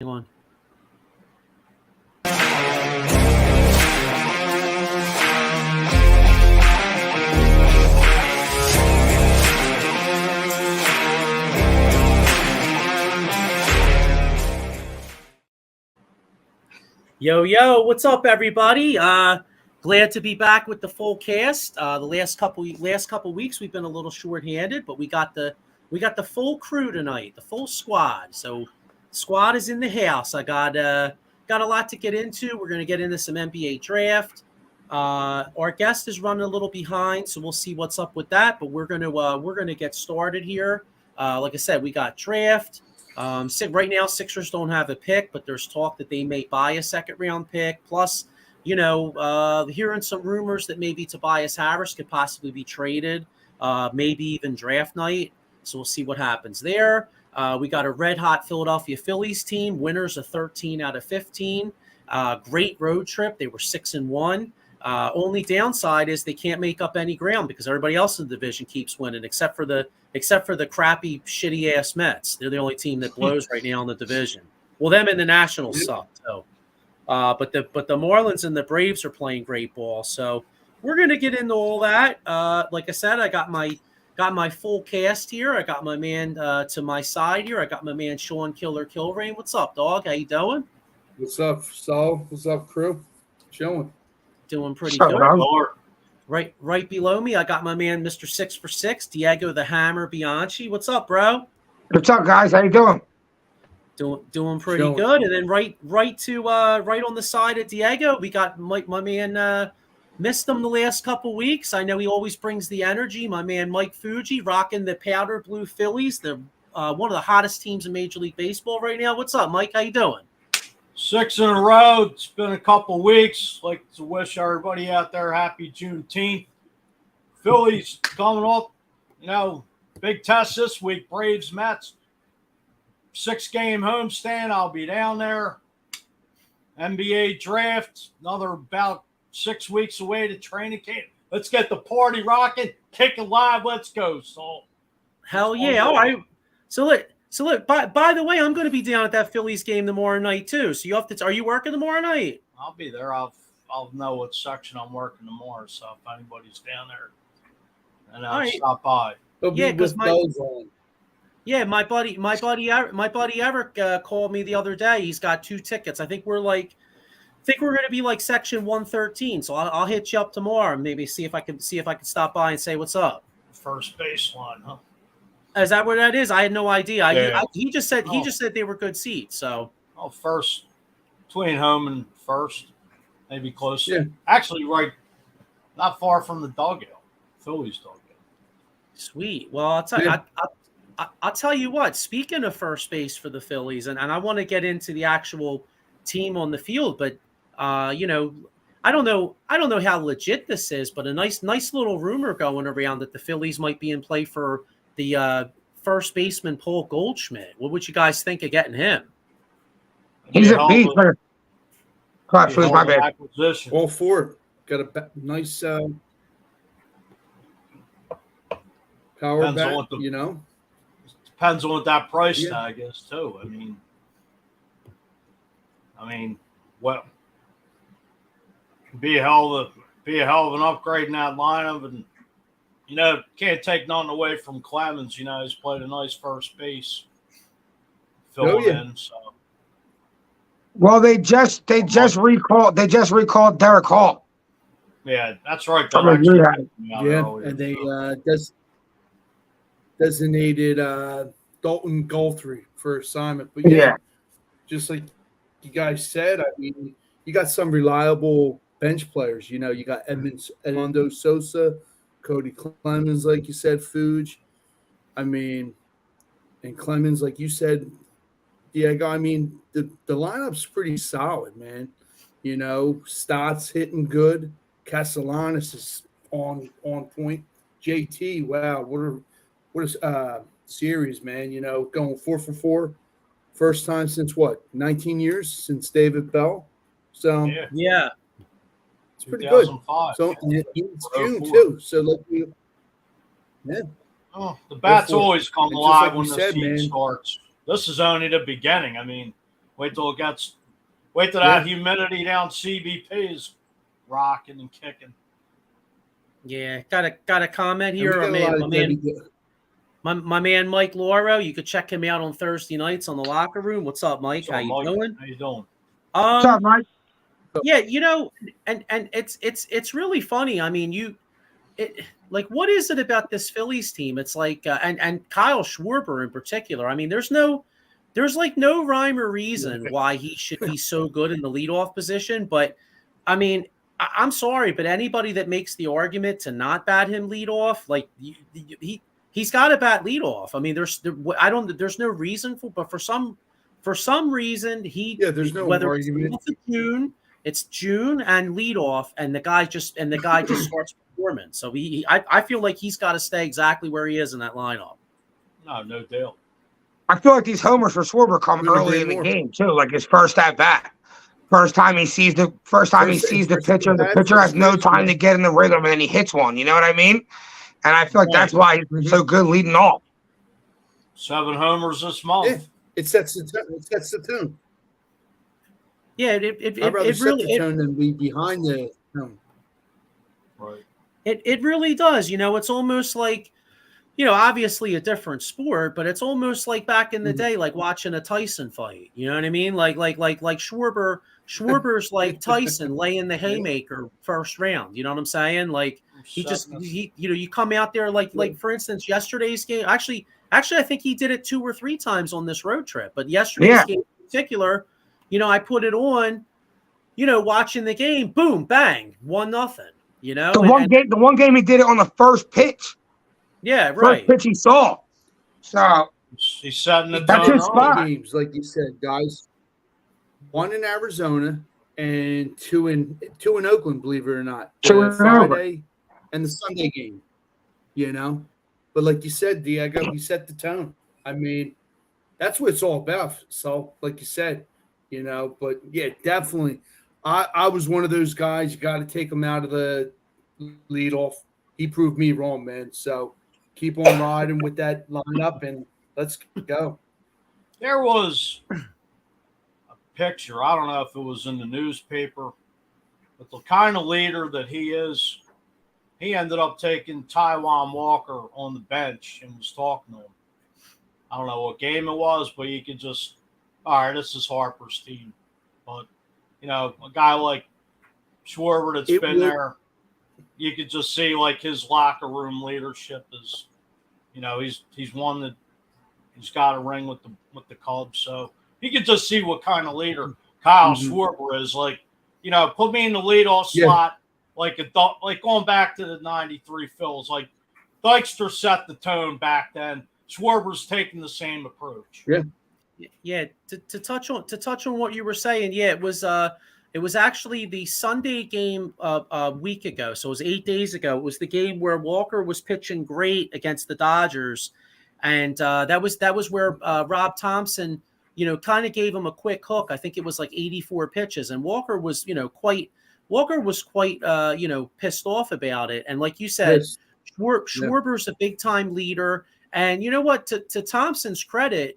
On. Yo, what's up, everybody? Glad to be back with the full cast. The last couple weeks we've been a little short-handed, but we got the full crew tonight, the full squad. So, squad is in the house. I got a lot to get into. We're gonna get into some NBA draft. Our guest is running a little behind, so we'll see what's up with that. But we're gonna get started here. Like I said, we got draft. Right now, Sixers don't have a pick, but there's talk that they may buy a second-round pick. Plus, hearing some rumors that maybe Tobias Harris could possibly be traded, maybe even draft night. So we'll see what happens there. We got a red-hot Philadelphia Phillies team, winners of 13 out of 15. Great road trip. They were 6-1. Only downside is they can't make up any ground because everybody else in the division keeps winning, except for the crappy, shitty ass Mets. They're the only team that blows right now in the division. Well, them and the Nationals suck too. But the Marlins and the Braves are playing great ball. So we're gonna get into all that. Like I said, I got my full cast here. I got my man to my side here. I got my man Sean Killer Kilrain. What's up, dog? How you doing? What's up, Saul? What's up, crew? Chilling. Doing pretty good. Right below me, I got my man, Mr. 6 for 6, Diego the Hammer Bianchi. What's up, bro? What's up, guys? How you doing? Doing pretty good. And then right on the side of Diego, we got my man. Missed him the last couple weeks. I know he always brings the energy. My man Mike Fuji, rocking the powder blue Phillies, the one of the hottest teams in Major League Baseball right now. What's up, Mike? How you doing? 6 in a row. It's been a couple weeks. Like to wish everybody out there happy Juneteenth. Phillies coming off, big test this week. Braves, Mets. 6-game homestand. I'll be down there. NBA draft. Another about 6 weeks away to training camp. Let's get the party rocking. Kick it live. Let's go, Saul. Hell yeah. All right. So look, by the way, I'm going to be down at that Phillies game tomorrow night too. So are you working tomorrow night? I'll be there. I'll know what section I'm working tomorrow. So if anybody's down there, and I'll stop by. Yeah, because my buddy Eric called me the other day. He's got 2 tickets. I think we're going to be like section 113. So I'll hit you up tomorrow and maybe see if I can stop by and say what's up. First baseline, huh? Is that what that is? I had no idea. He just said they were good seats. So first between home and first, maybe close. Yeah. Actually, right, not far from the dugout, Phillies dugout. Sweet. Well, I'll tell you what. Speaking of first base for the Phillies, and I want to get into the actual team on the field, but I don't know how legit this is, but a nice little rumor going around that the Phillies might be in play for the first baseman Paul Goldschmidt. What would you guys think of getting him? He's a beast. My bad. Acquisition. All four got a nice power bat. Depends on what that price tag is too. I mean, well, be a hell of an upgrade in that lineup, and can't take nothing away from Clemens. He's played a nice first base, filling in. So, well, they just recalled Derek Hall. Yeah, that's right. And they designated Dalton Guthrie for assignment. But just like you guys said, you got some reliable bench players. You got Edmundo Sosa, Cody Clemens, like you said, Fuge. And Clemens, like you said, Diego. The lineup's pretty solid, man. Stott's hitting good. Castellanos is on point. JT, wow, what a series, man. Going 4 for 4. First time since 19 years since David Bell. So yeah. It's pretty good. So it's June too. So the bats always come alive when the season starts. This is only the beginning. Wait till that humidity down CBP is rocking and kicking. Yeah, got a comment And here. we got a lot of My man Mike Lauro, you could check him out on Thursday nights on the locker room. What's up, Mike? So, How you Mike, doing? How you doing? What's up, Mike? Yeah, and it's really funny. I mean, like, what is it about this Phillies team? It's like, and Kyle Schwarber in particular. I mean, there's like no rhyme or reason why he should be so good in the leadoff position. But I mean, I'm sorry, but anybody that makes the argument to not bat him leadoff, like he's got to bat leadoff. I mean, there's no reason but for some reason there's no whether argument. it's June and leadoff, and the guy just starts performing. So I feel like he's got to stay exactly where he is in that lineup. No doubt. I feel like these homers for Schwarber come Couldn't early agree in the more. game too, like his first at bat. First time he sees the pitcher, the pitcher has no time to get in the rhythm, and then he hits one. You know what I mean? And I feel like that's why he's so good leading off. 7 homers this month. Yeah, it sets the tone. Yeah, I'd rather set the tone than be behind the tone. Right. It really does. It's almost like, obviously a different sport, but it's almost like back in the day, like watching a Tyson fight. You know what I mean? Like Schwarber's like Tyson laying the haymaker first round. You know what I'm saying? Like you come out there like for instance, yesterday's game. Actually, I think he did it 2 or 3 times on this road trip. But yesterday's game in particular, I put it on. Watching the game, boom, bang, 1-0. The one game he did it on the first pitch. Yeah, right. First pitch he saw. So he's setting the that's tone. his spot. Games, like you said, guys. 1 in Arizona and 2 in Oakland. Believe it or not, the Friday and the Sunday game. But like you said, Diego, he set the tone. I mean, that's what it's all about. So, like you said, But yeah, definitely. I was one of those guys. You got to take him out of the leadoff. He proved me wrong, man. So keep on riding with that lineup and let's go. There was a picture. I don't know if it was in the newspaper, but the kind of leader that he is, he ended up taking Taijuan Walker on the bench and was talking to him. I don't know what game it was, but you could just, all right, this is Harper's team. But, a guy like Schwarber that's been there, you could just see like his locker room leadership is, he's one that he's got a ring with the Cubs. So you could just see what kind of leader Kyle Schwarber is. Like, put me in the leadoff slot, like going back to the '93 Phillies. Like Dykstra set the tone back then. Schwarber's taking the same approach. Yeah. Yeah, to touch on what you were saying, it was actually the Sunday game a week ago. So it was 8 days ago. It was the game where Walker was pitching great against the Dodgers, and that was where Rob Thompson, kind of gave him a quick hook. I think it was like 84 pitches, and Walker was quite pissed off about it. And like you said, Schwarber's a big time leader, and you know what? To Thompson's credit.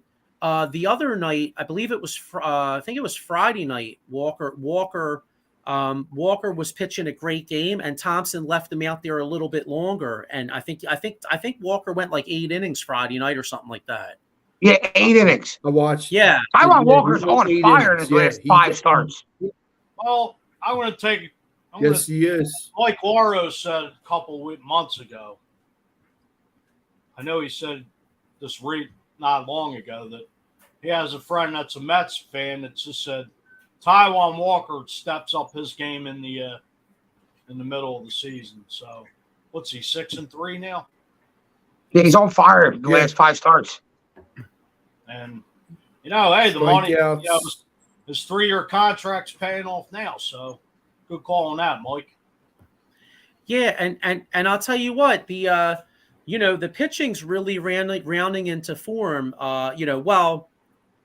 The other night, I believe it was, I think it was Friday night. Walker was pitching a great game, and Thompson left him out there a little bit longer. And I think Walker went like 8 innings Friday night or something like that. Yeah, 8 innings. I watched. Yeah, I want Walker's on fire in his last 5 starts. Well, I'm going to take. He is. Like Lauro said a couple months ago. I know he said this not long ago that he has a friend that's a Mets fan that just said Taijuan Walker steps up his game in the middle of the season. So what's he, 6-3 now? Yeah, he's on fire the last 5 starts. And hey, the money, his 3-year contract's paying off now. So good call on that, Mike. Yeah, and I'll tell you what, the pitching's really rounding into form. Well,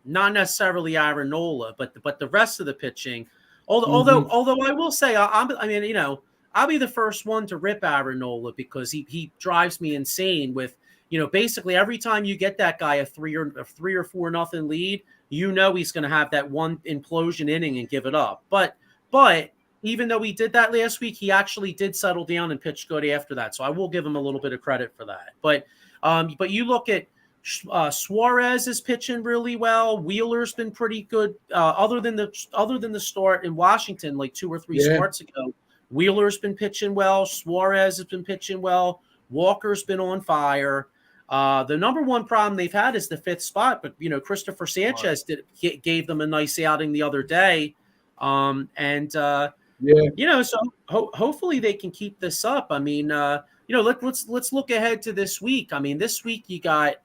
not necessarily Aaron Nola, but the rest of the pitching. Although I will say, I'll be the first one to rip Aaron Nola because he drives me insane with, basically every time you get that guy a 3 or 4 nothing lead, he's going to have that one implosion inning and give it up. But even though he did that last week, he actually did settle down and pitch good after that. So I will give him a little bit of credit for that. But you look at Suarez is pitching really well. Wheeler's been pretty good. Other than the start in Washington, like 2 or 3 starts ago, Wheeler's been pitching well. Suarez has been pitching well. Walker's been on fire. The number one problem they've had is the 5th spot, but Christopher Sanchez gave them a nice outing the other day, so hopefully they can keep this up. I mean, let's look ahead to this week. I mean, this week you got,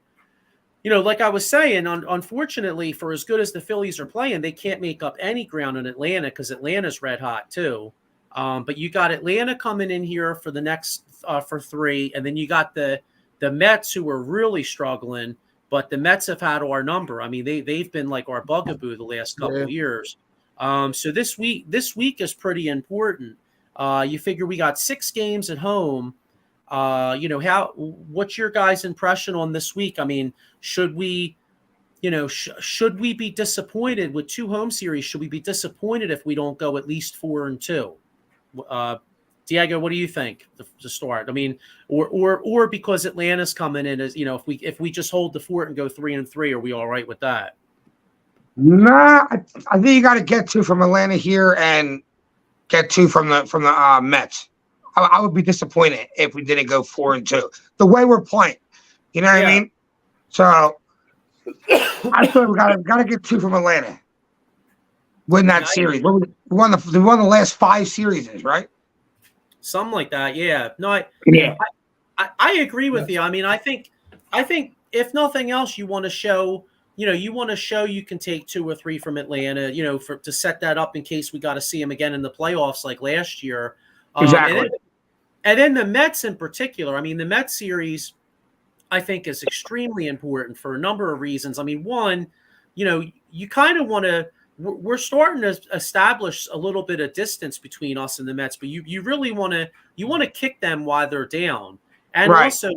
like I was saying, unfortunately, for as good as the Phillies are playing, they can't make up any ground in Atlanta because Atlanta's red hot too. But you got Atlanta coming in here for the next for 3, and then you got the Mets, who are really struggling, but the Mets have had our number. I mean, they've been like our bugaboo the last couple of years. So this week is pretty important. You figure we got 6 games at home. What's your guys' impression on this week? I mean, should we be disappointed with 2 home series? Should we be disappointed if we don't go at least 4-2? Diego, what do you think to start? I mean, or because Atlanta's coming in as, if we just hold the fort and go 3-3, are we all right with that? Nah, I think you got to get 2 from Atlanta here and get 2 from the Mets. I would be disappointed if we didn't go 4-2. The way we're playing, you know what I mean? So I feel we got to get 2 from Atlanta. Win that series. We won the last 5 series, right? Something like that. Yeah. No, I agree with you. I mean, I think if nothing else, you want to show. You can take 2 or 3 from Atlanta, to set that up in case we got to see them again in the playoffs like last year. Exactly. And then the Mets in particular. I mean, the Mets series, I think, is extremely important for a number of reasons. I mean, one, you kind of want to. We're starting to establish a little bit of distance between us and the Mets, but you really want to kick them while they're down, and right. also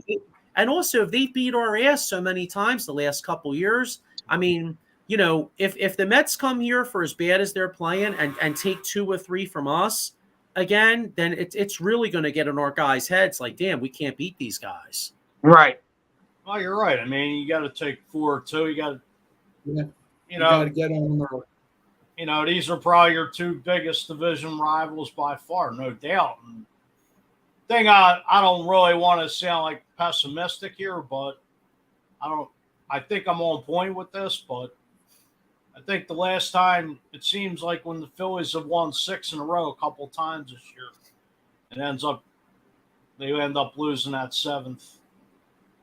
if they beat our ass so many times the last couple years. I mean, if the Mets come here for as bad as they're playing and take 2 or 3 from us again, then it's really going to get in our guys' heads. Like, damn, we can't beat these guys. Right. Well, you're right. I mean, you got to take 4 or 2. You got to, you got to get on early. These are probably your 2 biggest division rivals by far, no doubt. And thing I don't really want to sound like pessimistic here, but I think I'm on point with this, but I think the last time, it seems like when the Phillies have won 6 in a row a couple times this year, they end up losing that 7th.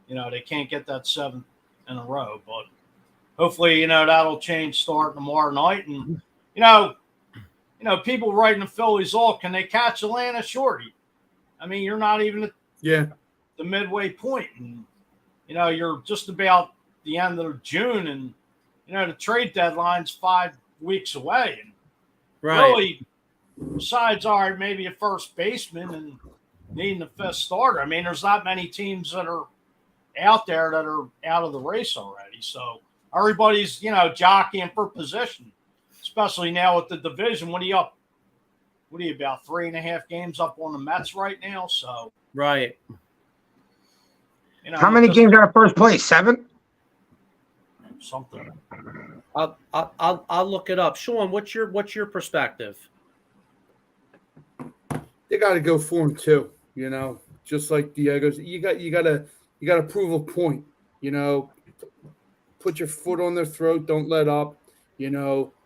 They can't get that 7th in a row, but hopefully, that'll change starting tomorrow night. And, people writing the Phillies off, can they catch Atlanta shorty? I mean, you're not even at the midway point. And, you're just about the end of June, and, the trade deadline's 5 weeks away. And really, besides, all right, maybe a first baseman and needing a 5th starter, I mean, there's not many teams that are out there that are out of the race already. So everybody's, jockeying for position, especially now with the division. What are you up? What are you, about 3.5 games up on the Mets right now? So right. How many games are at first place? 7? Something. I'll look it up. Sean, what's your perspective? They got to go 4-2. Just like Diego's. You got to prove a point. Put your foot on their throat. Don't let up.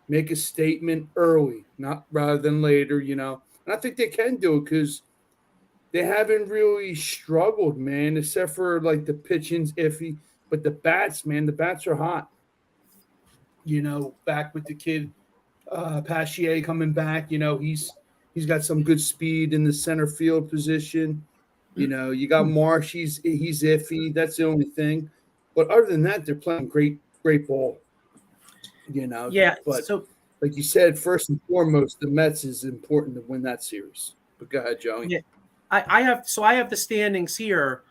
Make a statement early, not rather than later. And I think they can do it because they haven't really struggled, man, except for like the pitching's iffy. But the bats are hot. Back with the kid, Pachier coming back. He's got some good speed in the center field position. You got Marsh. He's iffy. That's the only thing. But other than that, they're playing great ball. Yeah. But so, like you said, first and foremost, the Mets is important to win that series. But go ahead, Joey. Yeah, I have the standings here.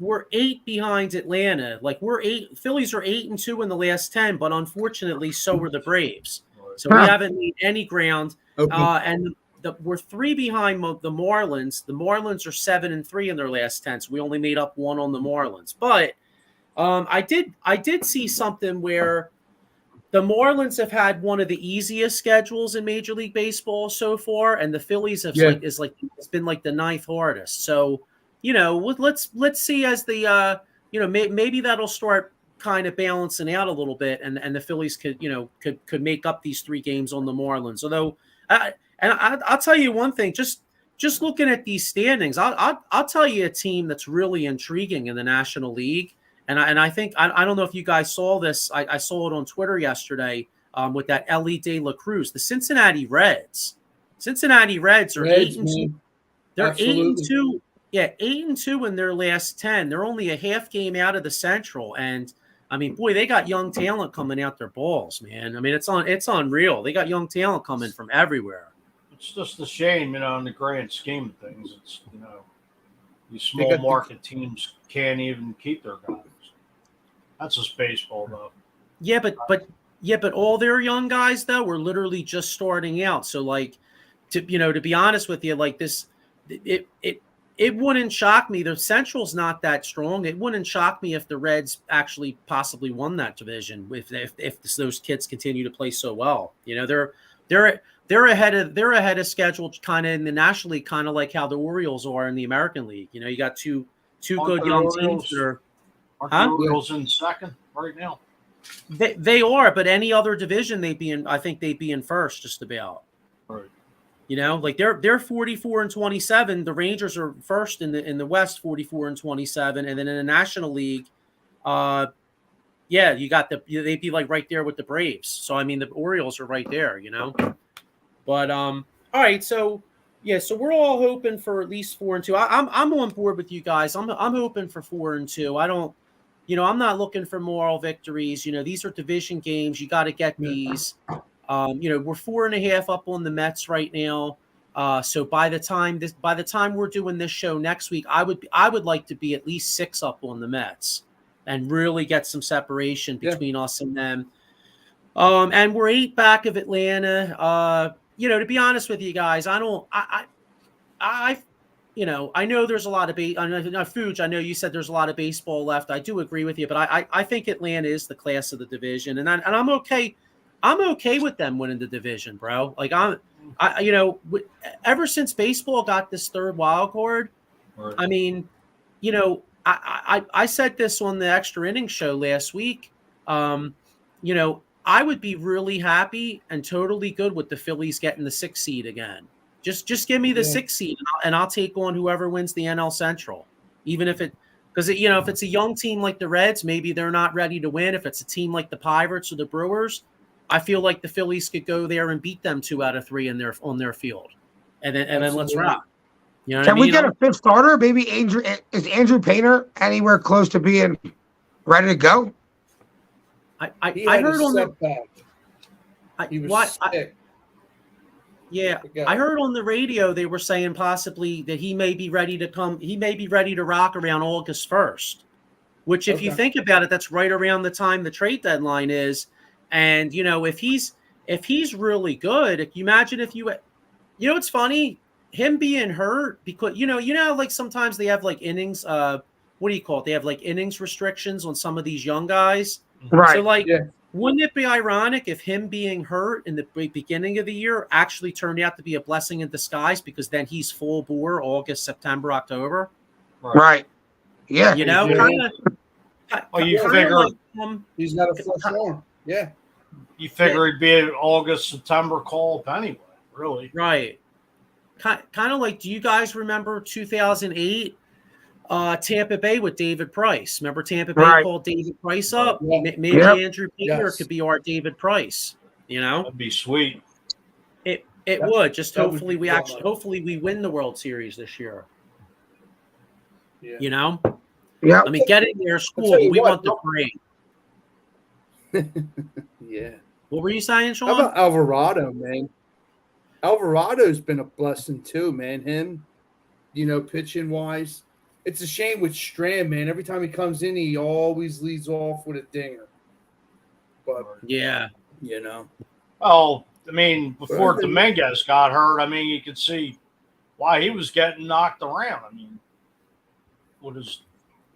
we're 8 behind Atlanta. Like we're 8. Phillies are 8-2 in the last 10, but unfortunately, so were the Braves. So we haven't made any ground. And we're 3 behind the Marlins. The Marlins are 7-3 in their last 10. So we only made up 1 on the Marlins. But I did see something where the Marlins have had one of the easiest schedules in Major League Baseball so far, and the Phillies have it's been like the 9th hardest. So, let's see as the maybe that'll start kind of balancing out a little bit, and the Phillies could make up these 3 games on the Marlins. Although, I'll tell you one thing, just looking at these standings, I'll tell you a team that's really intriguing in the National League. And I think I don't know if you guys saw this. I saw it on Twitter yesterday with that Ellie De La Cruz, the Cincinnati Reds. Cincinnati Reds are 8-2. They're 8-2. Yeah, 8-2 in their last 10. They're only a half game out of the Central, and I mean, boy, they got young talent coming out their balls, man. I mean, it's unreal. They got young talent coming from everywhere. It's just a shame, in the grand scheme of things. It's these small market teams can't even keep their guys. That's just baseball, though. Yeah, but all their young guys though were literally just starting out. So, like, to be honest with you, like this, it wouldn't shock me. The Central's not that strong. It wouldn't shock me if the Reds actually possibly won that division if those kids continue to play so well. They're ahead of schedule, kind of in the National League, kind of like how the Orioles are in the American League. You got two good young teams that are. Aren't the Orioles in second right now? They are, but any other division I think they'd be in first just about. Right. Like they're 44-27. The Rangers are first in the West, 44-27, and then in the National League, you got they'd be like right there with the Braves. So I mean the Orioles are right there, But all right, so we're all hoping for at least 4-2. I'm on board with you guys. I'm hoping for 4-2. I don't. I'm not looking for moral victories. These are division games. You got to get these. We're 4.5 up on the Mets right now. So by the time we're doing this show next week, I would like to be at least 6 up on the Mets and really get some separation between us and them. And we're 8 back of Atlanta. To be honest with you guys, I know there's a lot of Fuge, I know you said there's a lot of baseball left. I do agree with you, but I think Atlanta is the class of the division, and I'm okay. I'm okay with them winning the division, bro. Like ever since baseball got this 3rd wild card, right. I mean, I said this on the extra innings show last week. I would be really happy and totally good with the Phillies getting the 6th seed again. Just give me the 6th seed, and I'll take on whoever wins the NL Central. Even if if it's a young team like the Reds, maybe they're not ready to win. If it's a team like the Pirates or the Brewers, I feel like the Phillies could go there and beat them 2 out of 3 on their field, and then let's rock. Can we get a 5th starter? Maybe is Andrew Painter anywhere close to being ready to go? I heard on the he was sick. I heard on the radio they were saying possibly that he may be ready to come. He may be ready to rock around August 1st, which if you think about it, that's right around the time the trade deadline is. And if he's really good, you imagine if it's funny, him being hurt because like sometimes they have like innings. What do you call it? They have like innings restrictions on some of these young guys. Right. So wouldn't it be ironic if him being hurt in the beginning of the year actually turned out to be a blessing in disguise, because then he's full bore August, September, October? Right. Yeah. You figure he's got a flush arm. Yeah. You figure it'd be an August, September call up anyway, really. Right. Kind of like, do you guys remember 2008? Tampa Bay with David Price. Remember Tampa Bay called David Price up? Maybe Andrew Painter could be our David Price. That'd be sweet. It would. Just hopefully we win the World Series this year. Yeah. Yeah. I mean, getting there, school. We want the parade. Yeah. What were you saying, Sean? How about Alvarado, man? Alvarado's been a blessing too, man. Him, pitching wise. It's a shame with Strand, man. Every time he comes in, he always leads off with a dinger. But Yeah. you know, Well, I mean, before Well, Dominguez got hurt, I mean, you could see why he was getting knocked around. I mean, with his,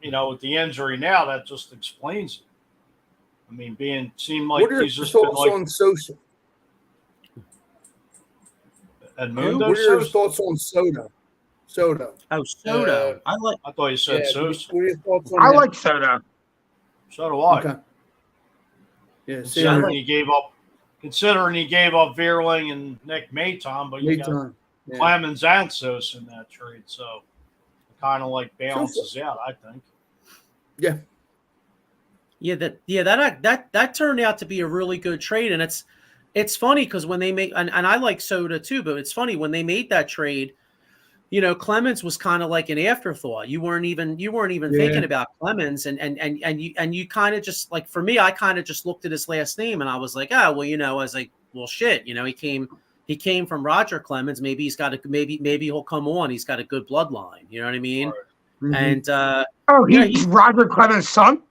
with the injury now, that just explains it. I mean, seemed like what are your he's just been thoughts like on Sosa? Edmundo What are your Sosa. thoughts on Soda? Soda. Oh, Soto. Uh, I thought you said Yeah. Sosa. What are your thoughts on I him? like Soda. So do I. Okay. Yeah. Considering Same. he gave up, Veerling and Nick Maton, but you got Time. Yeah. Clemens and Sosa in that trade, so it kind of like balances out, I think. Yeah. That turned out to be a really good trade, and it's funny because when they make and I like Soda too, but it's funny when they made that trade. Clemens was kind of like an afterthought. You weren't even thinking about Clemens, and you kind of just like, for me, I kind of just looked at his last name and I was like, oh well, I was like, well, shit, he came from Roger Clemens. Maybe he's got maybe he'll come on. He's got a good bloodline. You know what I mean? Mhm. And He's Roger Clemens' son.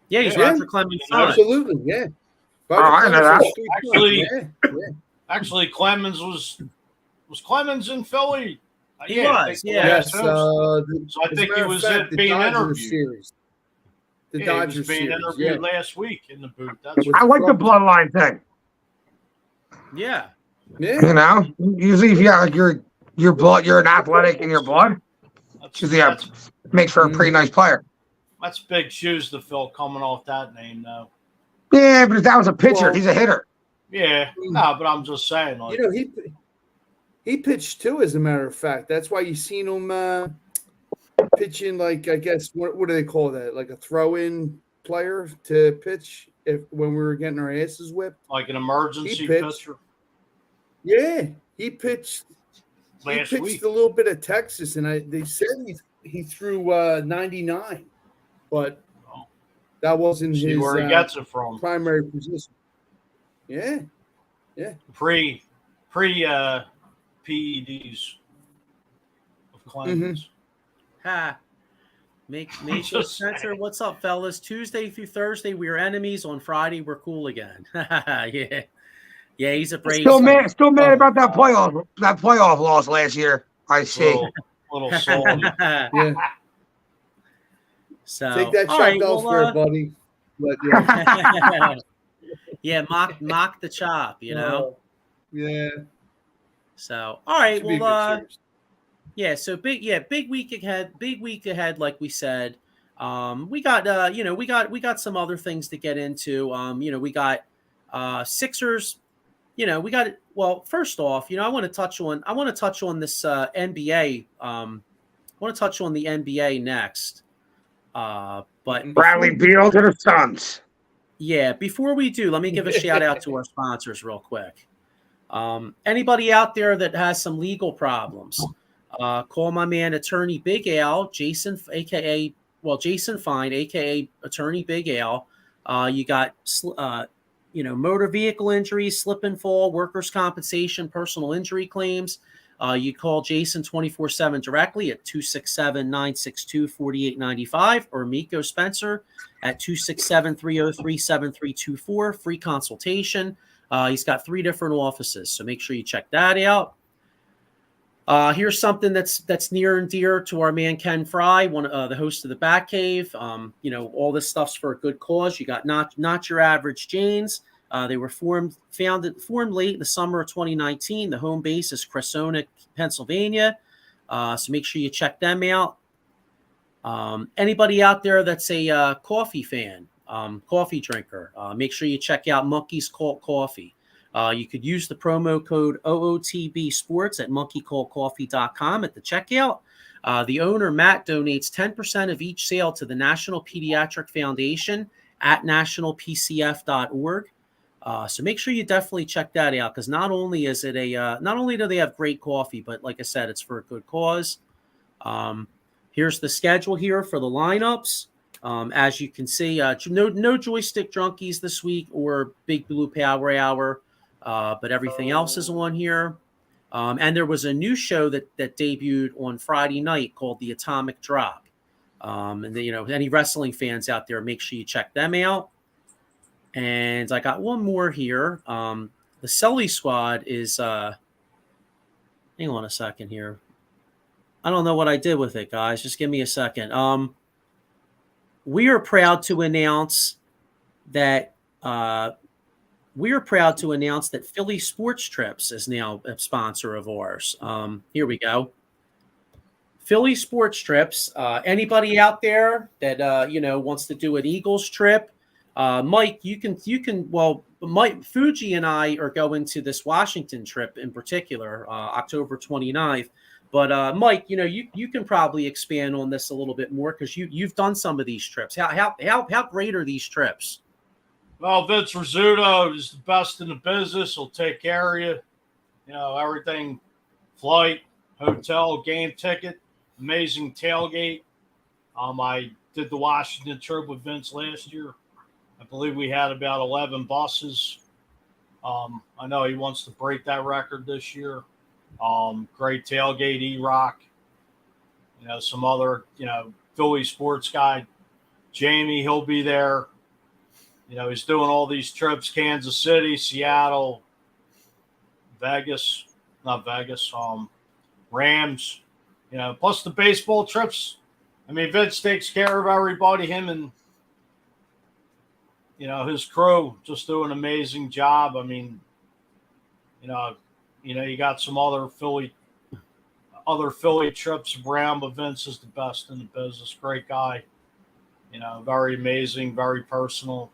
yeah, he's Yeah. Roger Clemens' son. Absolutely. Yeah. I know that. Actually, Clemens was Clemens in Philly. He was, yeah. Yes. So I as a think he matter of was fact, the being Dodgers interviewed. series. The He Dodgers was being series. interviewed Yeah. last week in the booth. That's I like the bloodline thing. Yeah. Yeah. Usually if you got like your blood, you're an athletic in your blood. Makes for a pretty nice player. That's big shoes to fill coming off that name, though. Yeah, but if that was a pitcher, Well- he's a hitter. Yeah, no, but I'm just saying, like, He pitched too, as a matter of fact. That's why you seen him pitching, like, I guess, what do they call that? Like a throw-in player to pitch when we were getting our asses whipped. like an emergency He pitched pitcher Yeah, he pitched. last he pitched week. a little bit of Texas, and they said he threw 99, but Oh. that wasn't See his where he gets it from. primary position. Yeah, Pre PEDs of Clemens. Ha. Make Spencer, what's up, fellas? Tuesday through Thursday, we are enemies. On Friday, we're cool again. Yeah. Yeah, he's a brave. Still mad about that playoff loss last year. I see. Little salty. yeah. So Take that all shot right, elsewhere, buddy. But, yeah. yeah, mock the chop, Yeah. So all right, Should be a good well, series. yeah. So big week ahead. Like we said, we got some other things to get into. We got Sixers. Well, first off, I want to touch on this NBA. I want to touch on the NBA next. But Bradley Beal to the Suns. yeah, before we do, let me give a shout out to our sponsors real quick. Anybody out there that has some legal problems, call my man, Attorney Big Al, Jason Fine, aka Attorney Big Al. You got motor vehicle injuries, slip and fall, workers' compensation, personal injury claims. You call Jason 24/7 directly at 267-962-4895 or Miko Spencer at 267-303-7324. Free consultation. He's got 3 different offices, so make sure you check that out. Here's something that's near and dear to our man Ken Fry, the host of the Batcave. All this stuff's for a good cause. You got not your average Janes. They were formed late in the summer of 2019. The home base is Cressona, Pennsylvania. So make sure you check them out. Anybody out there that's a coffee fan, coffee drinker, make sure you check out Monkey's Cult Coffee. You could use the promo code OOTB Sports at monkeycultcoffee.com at the checkout. The owner, Matt, donates 10% of each sale to the National Pediatric Foundation at nationalpcf.org. So make sure you definitely check that out, because not only is it not only do they have great coffee, but like I said, it's for a good cause. Here's the schedule here for the lineups. As you can see, no joystick junkies this week or Big Blue Power Hour, but everything else is on here. And there was a new show that debuted on Friday night called The Atomic Drop. And then, any wrestling fans out there, make sure you check them out. And I got one more here. The Sully Squad is. Hang on a second here. I don't know what I did with it, guys. Just give me a second. We are proud to announce that Philly Sports Trips is now a sponsor of ours. Here we go. Philly Sports Trips. Anybody out there that wants to do an Eagles trip, Mike, you can. Well, Mike Fuji and I are going to this Washington trip in particular, October 29th. But Mike, you can probably expand on this a little bit more because you've done some of these trips. How great are these trips? Well, Vince Rizzuto is the best in the business. He'll take care of you. Everything, flight, hotel, game ticket, amazing tailgate. I did the Washington trip with Vince last year. I believe we had about 11 buses. I know he wants to break that record this year. Great tailgate, E-Rock. Some other, Philly sports guy, Jamie, he'll be there. He's doing all these trips, Kansas City, Seattle, Vegas, not Vegas, Rams, plus the baseball trips. I mean, Vince takes care of everybody, him and, his crew just do an amazing job. I mean, you got some other Philly trips around, but Vince is the best in the business. Great guy, very amazing, very personal.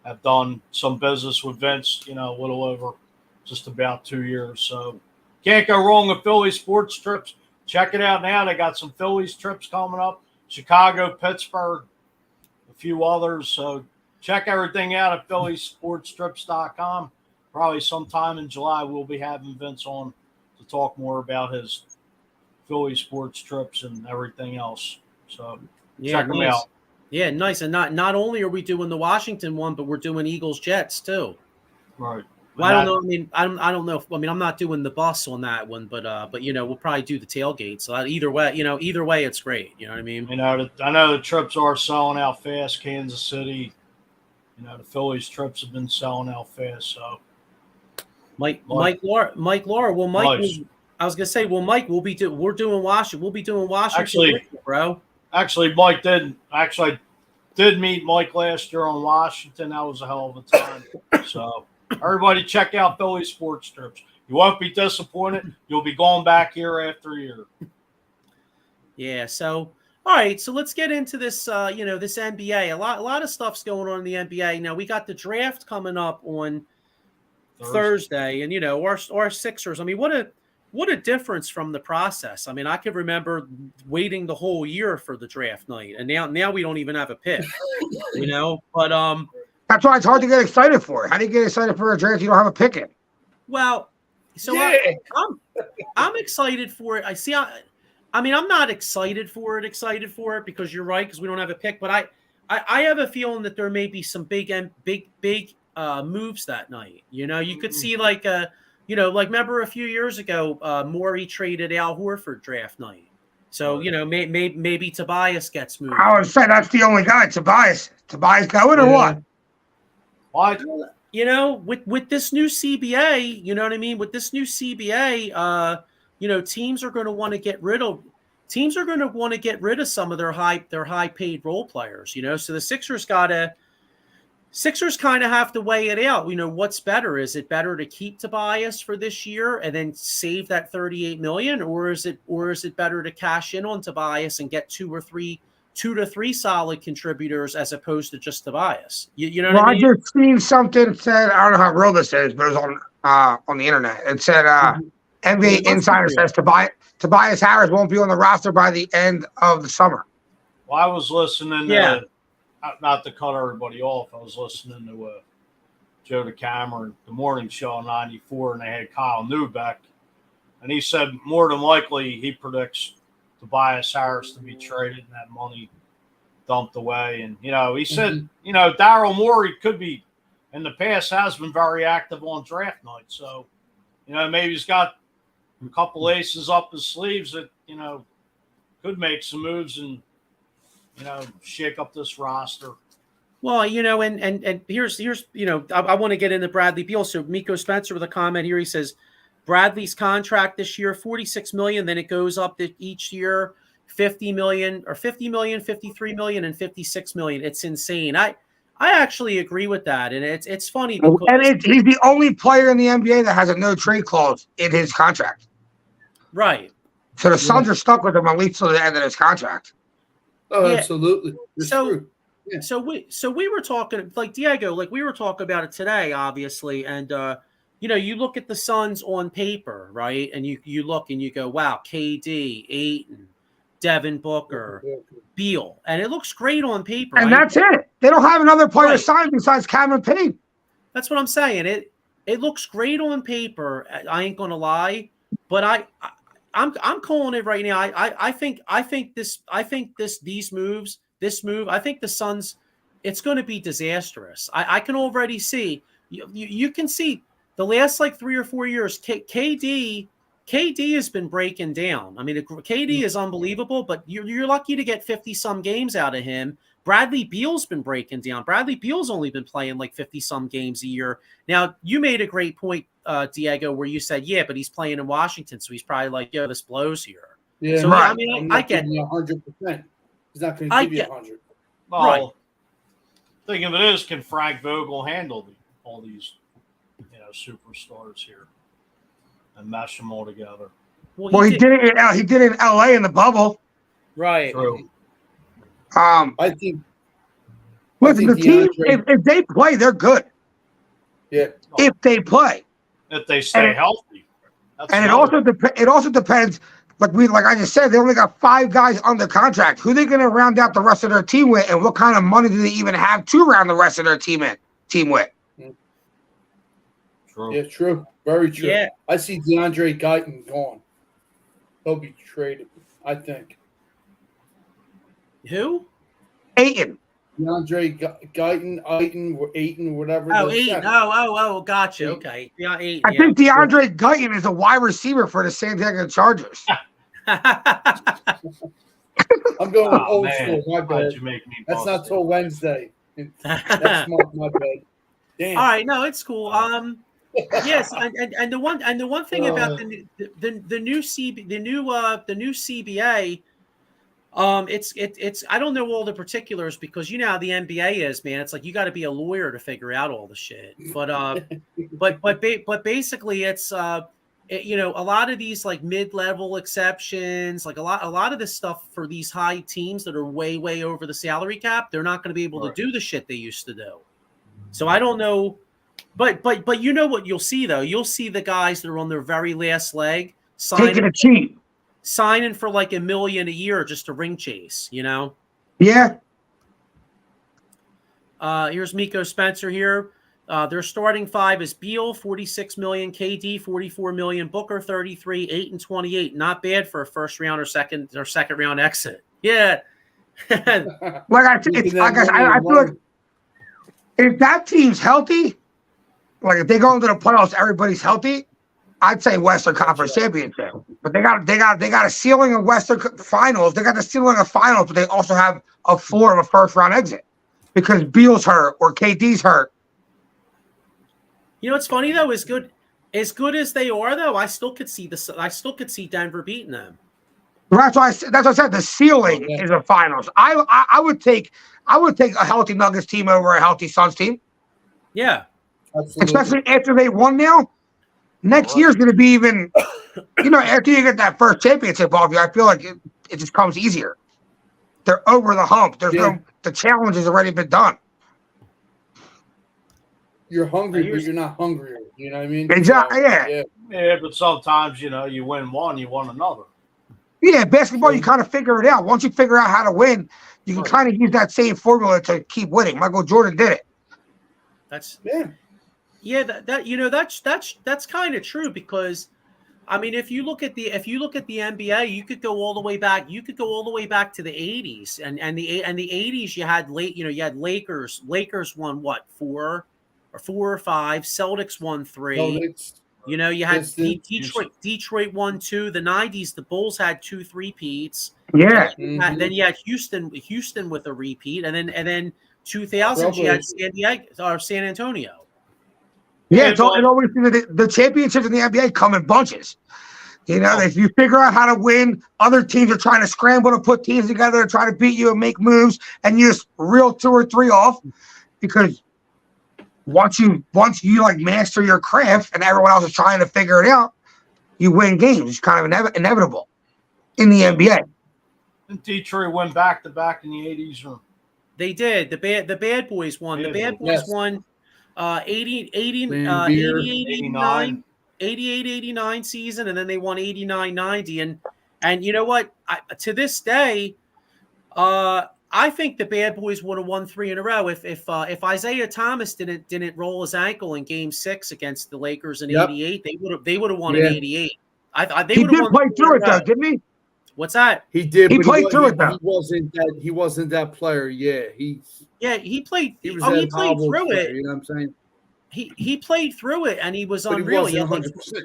I've done some business with Vince, a little over just about 2 years. So can't go wrong with Philly sports trips. Check it out now. They got some Phillies trips coming up, Chicago, Pittsburgh, a few others. So check everything out at phillysportstrips.com. Probably sometime in July, we'll be having Vince on to talk more about his Philly sports trips and everything else. So check them out. Yeah, nice. And not only are we doing the Washington one, but we're doing Eagles Jets too. Right. Well, I don't know. I mean, I don't know. I'm not doing the bus on that one, but we'll probably do the tailgate. So either way, it's great. You know what I mean? I know the trips are selling out fast. Kansas City, the Phillies trips have been selling out fast. So Mike Laura. Well, Mike, I was gonna say, Mike, we're doing Washington. We'll be doing Washington, actually, bro. Actually, Mike did. Actually, I did meet Mike last year on Washington. That was a hell of a time. So everybody, check out Philly Sports Trips. You won't be disappointed. You'll be going back year after year. Yeah. So all right. So let's get into this. This NBA. A lot of stuff's going on in the NBA now. We got the draft coming up on Thursday, and our Sixers. I mean, what a difference from the process. I mean, I can remember waiting the whole year for the draft night, and now we don't even have a pick. But that's why it's hard to get excited for. How do you get excited for a draft if you don't have a pick in? Well, so yeah. I'm excited for it. I'm not excited for it because you're right, because we don't have a pick. But I have a feeling that there may be some big moves that night. You could see like remember a few years ago, Morey traded Al Horford draft night. So, maybe Tobias gets moved. I would say that's the only guy, Tobias. Tobias going or what? What? With this new CBA, you know what I mean? With this new CBA, teams are going to want to get rid of some of their high paid role players, so the Sixers kind of have to weigh it out. What's better? Is it better to keep Tobias for this year and then save that $38 million, or is it better to cash in on Tobias and get two to three solid contributors as opposed to just Tobias? You know what I mean? I just seen something said. I don't know how real this is, but it was on the internet. It said NBA Insider says Tobias Harris won't be on the roster by the end of the summer. Well, I was listening. Yeah. Not to cut everybody off, I was listening to Joe DeCamera, the morning show on 94, and they had Kyle Neubeck, and he said more than likely he predicts Tobias Harris to be traded and that money dumped away. And, he said, Daryl Morey could be, in the past, has been very active on draft night. So, maybe he's got a couple aces up his sleeves that, could make some moves and shake up this roster. Well, and here's I want to get into Bradley Beal. So Miko Spencer with a comment here. He says Bradley's contract this year, $46 million. Then it goes up each year, $50 million, 53 million, and $56 million. It's insane. I actually agree with that, and it's funny because he's the only player in the NBA that has a no trade clause in his contract. Right. So the Suns are stuck with him at least till the end of his contract. Oh, yeah. Absolutely. It's true. Yeah. So we were talking, like Diego, like we were talking about it today, obviously, and you look at the Suns on paper, right, and you look and you go, wow, KD, Ayton, Devin Booker, Beal, and it looks great on paper. And that's it. They don't have another player signed besides Cameron Payne. That's what I'm saying. It looks great on paper. I ain't gonna lie, but I'm calling it right now. I think these moves. This move, I think the Suns, it's going to be disastrous. I can already see. You can see the last like 3 or 4 years, KD has been breaking down. I mean, KD is unbelievable, but you're lucky to get 50-some games out of him. Bradley Beal's been breaking down. Bradley Beal's only been playing like 50-some games a year. Now, you made a great point, Diego, where you said, yeah, but he's playing in Washington, so he's probably like, yo, this blows here. Yeah, so, right. I mean, I get 100%. He's not going to give you 100. Well, right. Thing of it is, can Frank Vogel handle all these, superstars here and mesh them all together? Well, he did it. He did it in LA in the bubble. Right. True. I think. Listen, the team, if they play, they're good. Yeah. If they play, if they stay healthy, and it also depends. Like I just said, they only got 5 guys under contract. Who are they going to round out the rest of their team with, and what kind of money do they even have to round the rest of their team with? True. Yeah, true. Very true. Yeah. I see DeAndre Guyton gone. He'll be traded, I think. Who? Ayton. DeAndre Ayton, whatever. Oh, Ayton. Oh, gotcha. Okay. Yeah, Ayton. I think DeAndre Guyton is a wide receiver for the San Diego Chargers. I'm going old school. My bad. That's not till Wednesday. That's my bad. Damn. All right, no, it's cool. Yes, and the one thing about the new CBA, it's I don't know all the particulars because you know how the NBA is, man. It's like you got to be a lawyer to figure out all the shit. But basically, it's a lot of these like mid-level exceptions, like a lot of this stuff for these high teams that are way over the salary cap, they're not going to be able to do the shit they used to do. So I don't know, but you know what you'll see though? You'll see the guys that are on their very last leg taking a cheat, signing for like $1 million a year just to ring chase, Yeah. Here's Miko Spencer here. Their starting 5 is Beal, $46 million, KD, $44 million, Booker, $33, 8 and 28. Not bad for a first round or second round exit. Yeah. I feel like if that team's healthy, like if they go into the playoffs, everybody's healthy, I'd say Western Conference Championship. But they got a ceiling of Western Finals. They got the ceiling of Finals, but they also have a floor of a first round exit because Beal's hurt or KD's hurt. You know what's funny though? As good as they are, though, I still could see Denver beating them. That's why I said the ceiling is a finals. I would take a healthy Nuggets team over a healthy Suns team. Yeah, absolutely. Especially after they won now. Next year's going to be even. After you get that first championship off you, I feel like it just comes easier. They're over the hump. The challenge has already been done. You're hungry, but you're not hungrier. You know what I mean? Exactly. Yeah, but sometimes you win one, you won another. Yeah, basketball, you kind of figure it out. Once you figure out how to win, you can kind of use that same formula to keep winning. Michael Jordan did it. That's kind of true because, I mean, if you look at the NBA, you could go all the way back. You could go all the way back to the '80s, and the '80s you had Lakers. Lakers won what, 4 or 5. Celtics won 3. You had Detroit won 2. The '90s, the Bulls had 2 3-peats, Yeah. Then you had Houston with a repeat, and then 2000 you had San Antonio. Yeah, it always the championships in the NBA come in bunches. You know, if you figure out how to win, other teams are trying to scramble to put teams together and try to beat you and make moves, and you just reel 2 or 3 off because once you like master your craft and everyone else is trying to figure it out, you win games. It's kind of inevitable in the NBA. And Detroit went back to back in the 80s. They did. The bad boys won. The bad boys won 88, 89. 88-89 season, and then they won 89-90. And you know what? To this day, I think the bad boys would have won 3 in a row if Isaiah Thomas didn't roll his ankle in Game 6 against the Lakers in '88. They would have won in '88. He did play through it though, didn't he? What's that? He did. He played through it though. He wasn't that player. Yeah, he played. He was he played through player, it. You know what I'm saying? He played through it, and he was unreal. He had 100%.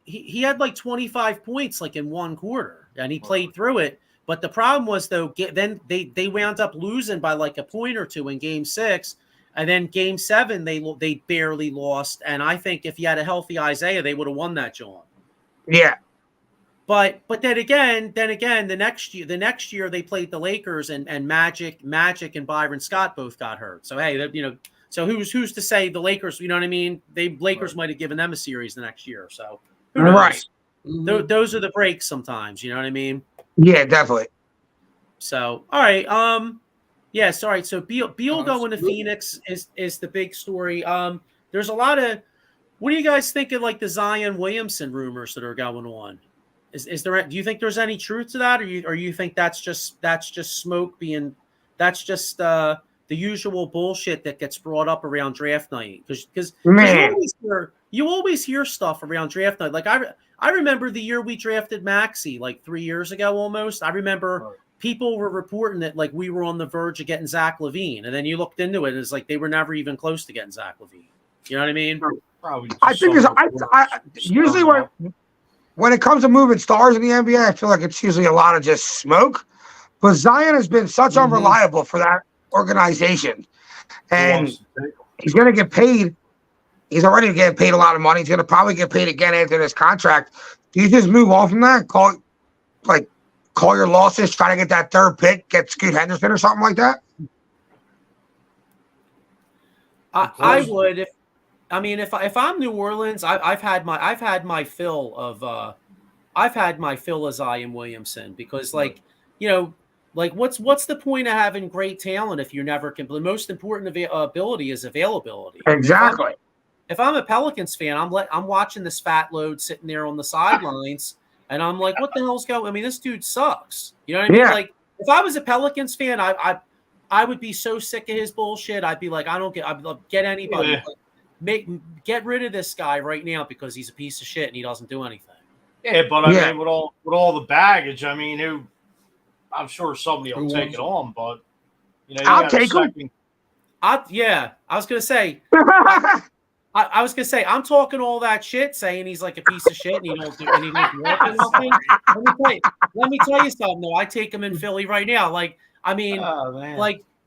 He had like 25 points like in one quarter, and he played through it. But the problem was though, then they wound up losing by like a point or 2 in Game 6, and then Game 7 they barely lost. And I think if you had a healthy Isaiah, they would have won that, John. Yeah. But then again, the next year they played the Lakers, and Magic and Byron Scott both got hurt. So hey, so who's to say the Lakers? You know what I mean? Lakers might have given them a series the next year. So who knows? Right. Those are the breaks sometimes. You know what I mean? Yeah, definitely. So all right, yes, all right. So Beal going to Phoenix is the big story. There's a lot of. What do you guys think of like the Zion Williamson rumors that are going on? Is there? Do you think there's any truth to that, or you think that's just smoke being? That's just the usual bullshit that gets brought up around draft night because you always hear stuff around draft night. Like I remember the year we drafted Maxey like 3 years ago almost. I remember people were reporting that like we were on the verge of getting Zach LaVine, and then you looked into it and it's like they were never even close to getting Zach LaVine. You know what I mean? I think I usually when it comes to moving stars in the NBA, I feel like it's usually a lot of just smoke. But Zion has been such unreliable for that organization. And he's going to get paid. He's already getting paid a lot of money. He's going to probably get paid again after this contract. Do you just move on from that? Call your losses, try to get that 3rd pick, get Scoot Henderson or something like that? I would if I'm New Orleans, I've had my fill of Zion Williamson because what's the point of having great talent if you never can? The most important ability is availability. Exactly. If I'm a Pelicans fan, I'm watching this fat load sitting there on the sidelines, and I'm like, what the hell's going? I mean, this dude sucks. You know what I mean? Like if I was a Pelicans fan, I would be so sick of his bullshit. I'd be like, I'd get anybody. Yeah. Get rid of this guy right now because he's a piece of shit and he doesn't do anything. Yeah, but I mean, with all the baggage, I mean, I'm sure somebody will take it on, but I'll take him. I was gonna say, I was gonna say, I'm talking all that shit, saying he's like a piece of shit and he don't work or nothing. Let me tell you something though. I take him in Philly right now. Like, I mean,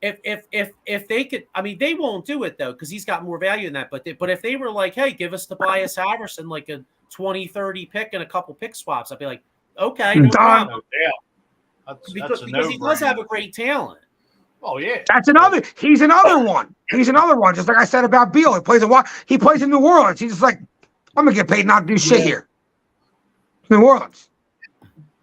if they could, I mean, they won't do it though because he's got more value than that. But if they were like, hey, give us Tobias Harrison like a 20-30 pick and a couple pick swaps, I'd be like, okay, no problem. Because he does have a great talent. Oh yeah, He's another one. Just like I said about Beal, he plays in New Orleans. He's just like, I'm gonna get paid not to do shit here. New Orleans.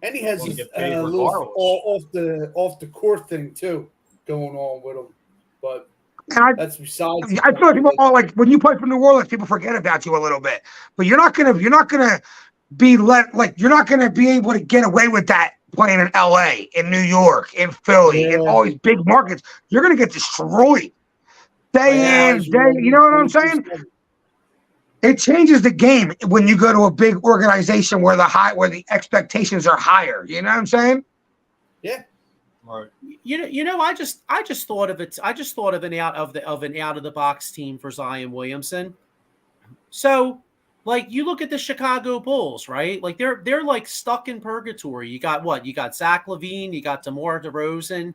And he has a little off the court thing too going on with him, but that's besides. I feel like people like when you play for New Orleans, people forget about you a little bit. But you're not gonna be you're not gonna be able to get away with that playing in LA, in New York, in Philly, in all these big markets. You're gonna get destroyed day in, day. You know what I'm saying? It changes the game when you go to a big organization where the expectations are higher. You know what I'm saying? Yeah. Right. I just thought of it. I just thought of an out of the box team for Zion Williamson. So like you look at the Chicago Bulls, right? Like they're like stuck in purgatory. You got what? You got Zach LaVine, you got DeMar DeRozan,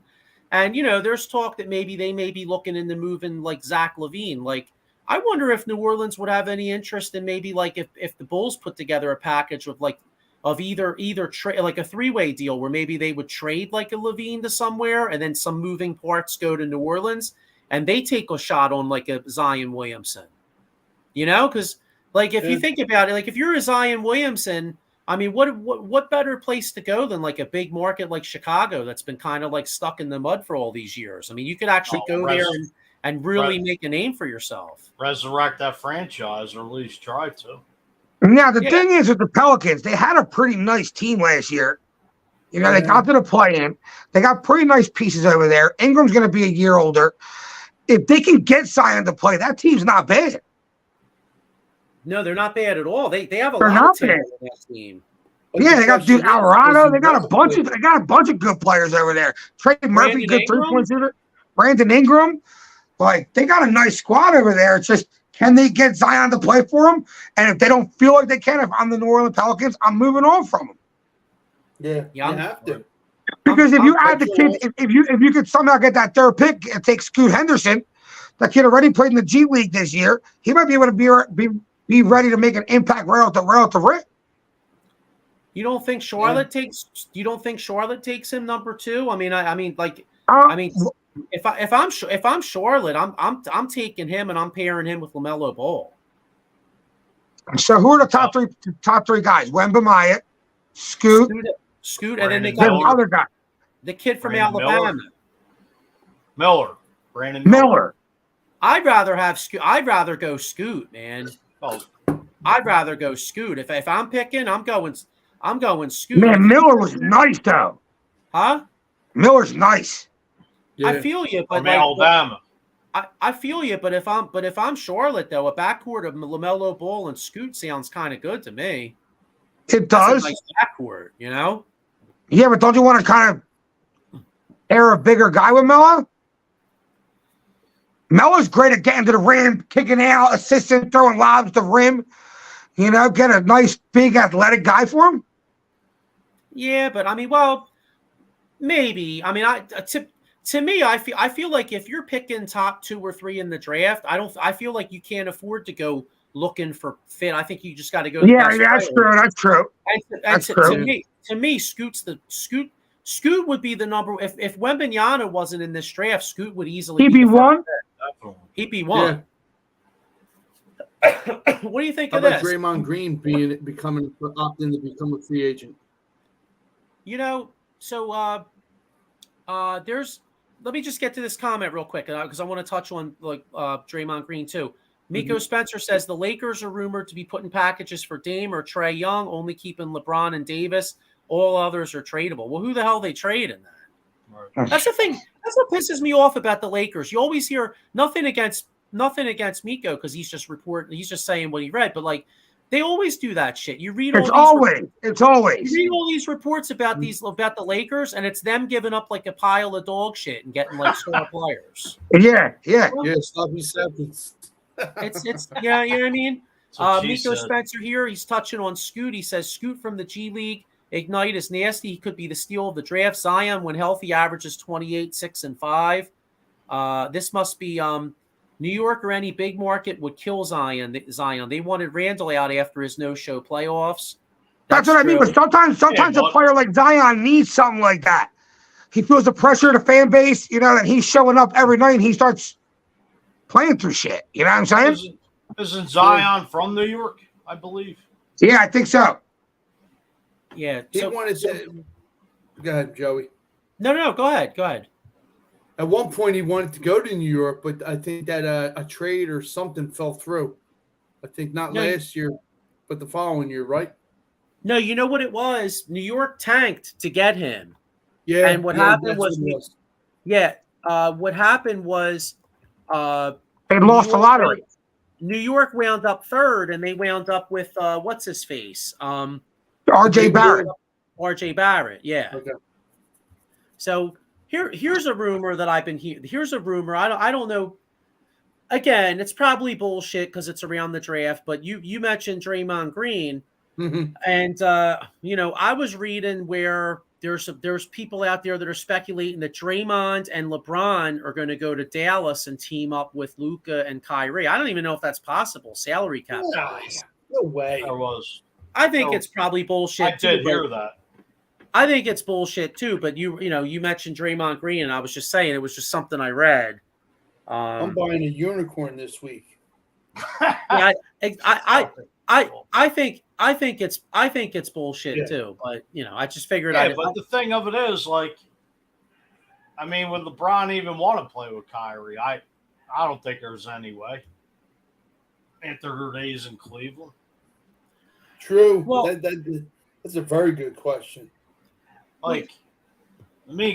and there's talk that maybe they may be looking into moving like Zach LaVine. Like I wonder if New Orleans would have any interest in maybe like if the Bulls put together a package with like of either trade like a three-way deal where maybe they would trade like a LaVine to somewhere and then some moving parts go to New Orleans and they take a shot on like a Zion Williamson. Because like if you think about it, like if you're a Zion Williamson, I mean, what better place to go than like a big market like Chicago that's been kind of like stuck in the mud for all these years? I mean, you could actually go there and really make a name for yourself. Resurrect that franchise, or at least try to. Now, the thing is with the Pelicans, they had a pretty nice team last year. They got to the play-in. They got pretty nice pieces over there. Ingram's going to be a year older. If they can get Zion to play, that team's not bad. No, they're not bad at all. They have a lot of talent on that team. Yeah, they got Duke Alvarado. They got a bunch of good players over there. Trey Murphy, good 3-point shooter. Brandon Ingram. Like, they got a nice squad over there. It's just, can they get Zion to play for them? And if they don't feel like they can, if I'm the New Orleans Pelicans, I'm moving on from them. Yeah, you have to. Because if you add the kid, if you could somehow get that third pick and take Scoot Henderson, that kid already played in the G League this year, he might be able to be ready to make an impact right off the rip. You don't think Charlotte takes? You don't think Charlotte takes him number 2? I mean, if I'm Charlotte, I'm taking him and I'm pairing him with LaMelo Ball. So who are the top three guys? Wembanyama, Scoot, and then they got the other guy, the kid from Alabama, Brandon Miller. I'd rather have Scoot. I'd rather go Scoot, man. I'd rather go Scoot. If I'm picking, I'm going Scoot. Man, Miller was nice though. Huh? Miller's nice. Yeah. I feel you, but from Alabama. I feel you, but if I'm Charlotte though, a backcourt of LaMelo Ball and Scoot sounds kind of good to me. It does. That's a nice backcourt, Yeah, but don't you want to kind of air a bigger guy with Melo? Melo's great at getting to the rim, kicking out, assisting, throwing lobs to the rim. Get a nice, big, athletic guy for him. Yeah, but I mean, well, maybe. I mean, to me, I feel like if you're picking top 2 or 3 in the draft, I feel like you can't afford to go looking for fit. I think you just got to go. Yeah, that's true. That's true. And to me, Scoot would be the number. If Wembanyama wasn't in this draft, Scoot would easily be one. He'd be one. Yeah. What do you think How of about this? Draymond Green opting to become a free agent? So let me just get to this comment real quick because I want to touch on Draymond Green too. Miko Spencer says the Lakers are rumored to be putting packages for Dame or Trae Young, only keeping LeBron and Davis. All others are tradable. Well, who the hell are they trading that? Right. That's the thing. That's what pisses me off about the Lakers. You always hear nothing against Miko because he's just saying what he read, but like they always do that shit. You read it's always you read all these reports about the Lakers, and it's them giving up like a pile of dog shit and getting like star players. Yeah. Sloppy seconds. It's you know what I mean. Miko Spencer here. He's touching on Scoot. He says Scoot from the G League. Ignite is nasty. He could be the steal of the draft. Zion, when healthy, averages 28, 6, and 5. This must be New York or any big market would kill Zion. They wanted Randall out after his no-show playoffs. That's what I mean. But sometimes a player like Zion needs something like that. He feels the pressure of the fan base, and he's showing up every night and he starts playing through shit. You know what I'm saying? Isn't Zion from New York, I believe? Yeah, I think so. Yeah. He wanted to. Go ahead, Joey. No. Go ahead. At one point, he wanted to go to New York, but I think that a trade or something fell through. I think not last year, but the following year, right? No, you know what it was? New York tanked to get him. Yeah. And what happened was. What happened was. They lost the lottery. New York wound up third, and they wound up with what's his face? RJ Barrett, yeah. Okay. So here's a rumor that I've been hearing. Here's a rumor. I don't know. again, it's probably bullshit because it's around the draft. But you mentioned Draymond Green, and I was reading where there's people out there that are speculating that Draymond and LeBron are going to go to Dallas and team up with Luka and Kyrie. I don't even know if that's possible. Salary cap wise. No way. There was. I think it's probably bullshit. I did hear that. I think it's bullshit too. But you mentioned Draymond Green, and I was just saying it was just something I read. I'm buying a unicorn this week. Yeah, I think it's bullshit too. But I just figured. But the thing of it is, would LeBron even want to play with Kyrie? I don't think there's any way. After her days in Cleveland. True. Well, that's a very good question.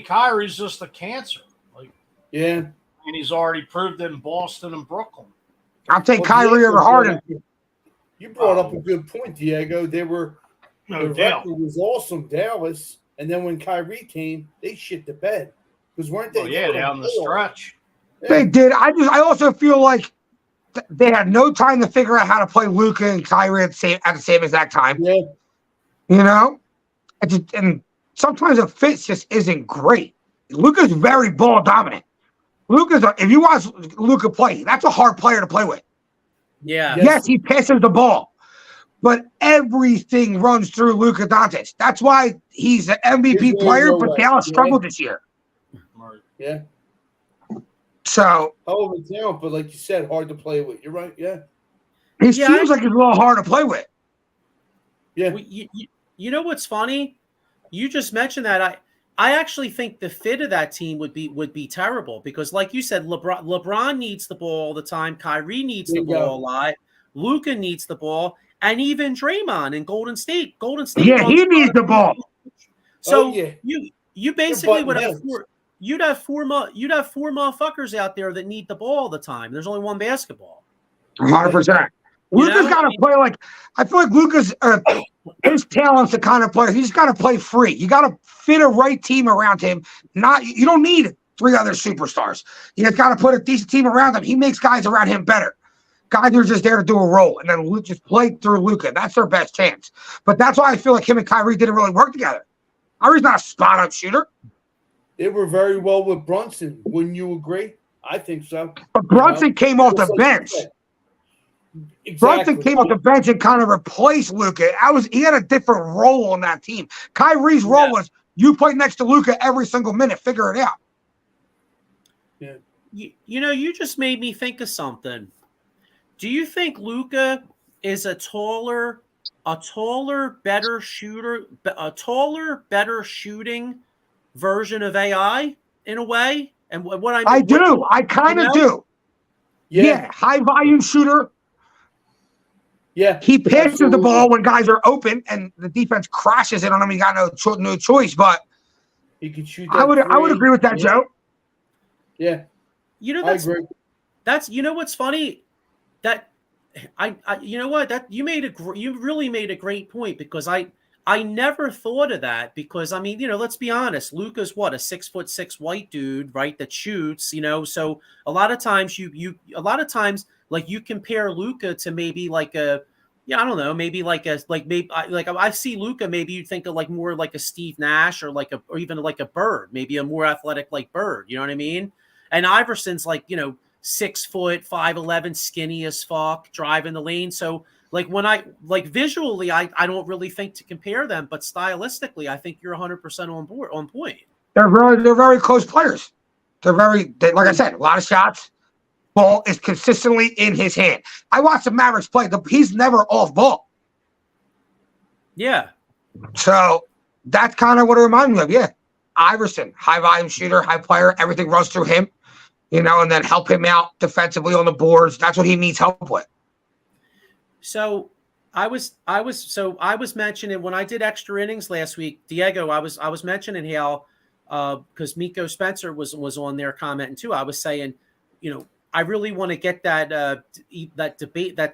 Kyrie's just a cancer. Yeah. And he's already proved it in Boston and Brooklyn. I'll take Kyrie over Harden. You brought up a good point, Diego. The record was awesome, Dallas, and then when Kyrie came, they shit the bed because weren't they? Down the stretch. Yeah. They did. I also feel like they had no time to figure out how to play Luka and Kyrie at the same exact time. Yeah. And sometimes the fit just isn't great. Luka's very ball dominant. If you watch Luka play, that's a hard player to play with. Yeah. Yes, he passes the ball, but everything runs through Luka Doncic. That's why he's an MVP player, but Dallas struggled this year. Yeah. So. Oh, talent, but like you said, hard to play with. You're right. Yeah. It seems like it's a little hard to play with. Yeah. Well, you know what's funny? You just mentioned that. I actually think the fit of that team would be terrible because, like you said, LeBron needs the ball all the time. Kyrie needs the ball a lot. Luka needs the ball, and even Draymond in Golden State. Yeah, he needs the ball. So you basically would have you'd have four motherfuckers out there that need the ball all the time. There's only one basketball. 100%. Luka's got to play I feel like Luka's his talent's the kind of player. He's got to play free. You got to fit a right team around him. You don't need 3 other superstars. You just got to put a decent team around him. He makes guys around him better. Guys are just there to do a role and then just play through Luka. That's their best chance. But that's why I feel like him and Kyrie didn't really work together. Kyrie's not a spot-up shooter. They were very well with Brunson. Wouldn't you agree? I think so. But Brunson came off the bench. Exactly. Brunson came off the bench and kind of replaced Luka. He had a different role on that team. Kyrie's role was you play next to Luka every single minute, figure it out. Yeah. You just made me think of something. Do you think Luka is a taller, better shooter, better shooting version of AI in a way? And what I do. I kind of do. Yeah, high volume shooter. Yeah, he passes the ball when guys are open, and the defense crashes it on him. He got no choice, but he could shoot. I would agree with that, Joe. Yeah, I agree. That's what's funny that you really made a great point because I never thought of that because let's be honest, Luka's a 6'6" white dude, right? That shoots, so a lot of times you compare Luka to maybe I see Luka, maybe you think of more like a Steve Nash or even like a Bird, maybe a more athletic like Bird, you know what I mean? And Iverson's 6 foot, 5'11", skinny as fuck, driving the lane. So when I visually, I don't really think to compare them, but stylistically, I think you're 100% on point. They're very close players. Like I said, a lot of shots. Ball is consistently in his hand. I watched the Mavericks play. He's never off ball. Yeah. So that's kind of what it reminds me of. Yeah. Iverson, high volume shooter, high player. Everything runs through him, and then help him out defensively on the boards. That's what he needs help with. So I was mentioning when I did extra innings last week, Diego, I was mentioning how because Miko Spencer was on there commenting too. I was saying, I really want to get that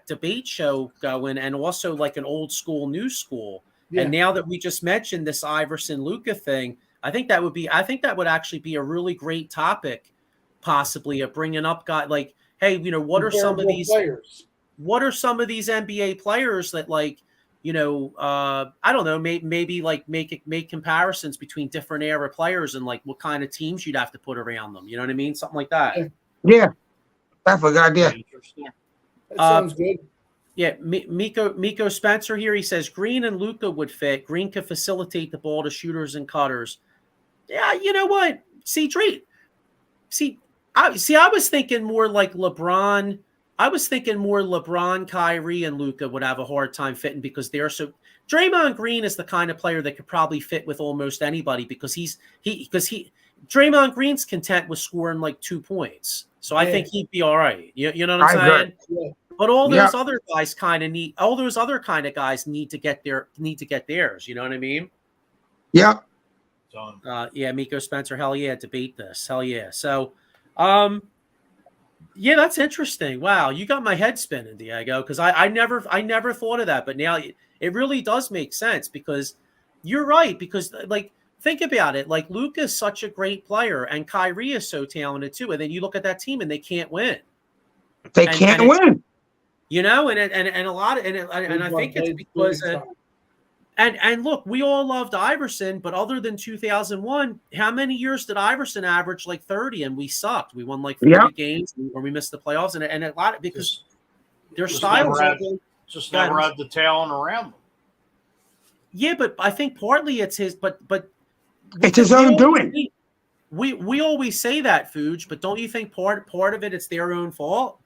debate show going, and also like an old school, new school. Yeah. And now that we just mentioned this Iverson Luka thing, I think that would actually be a really great topic, possibly of bringing up guys hey, what are some of Comparable these players? What are some of these NBA players that like, I don't know, maybe like make comparisons between different era players and like what kind of teams you'd have to put around them. You know what I mean? Something like that. Yeah, that's a good idea. Interesting. That sounds good. Yeah, Miko Spencer here. He says Green and Luka would fit. Green could facilitate the ball to shooters and cutters. Yeah, you know what? I was thinking more like LeBron. I was thinking more LeBron, Kyrie, and Luka would have a hard time fitting because they're so. Draymond Green is the kind of player that could probably fit with almost anybody because Draymond Green's content with scoring like 2 points, so I think he'd be all right. You know what I'm saying? Yeah. But all those other guys kind of need. All those other kind of guys need to get theirs. You know what I mean? Yeah. Yeah, Miko Spencer. Hell yeah, debate this. Hell yeah. So, yeah, that's interesting. Wow, you got my head spinning, Diego, because I never thought of that, but now it really does make sense because you're right. Because like think about it, like Luka is such a great player and Kyrie is so talented too, and then you look at that team and they can't win. They can't win. And a lot of and I think it's because. And look, we all loved Iverson, but other than 2001, how many years did Iverson average like 30 and we sucked? We won like 40 games or we missed the playoffs and a lot of because their styles never had the talent around them. Yeah, but I think partly it's his but it's his own doing. We always say that, Fuge, but don't you think part of it's their own fault?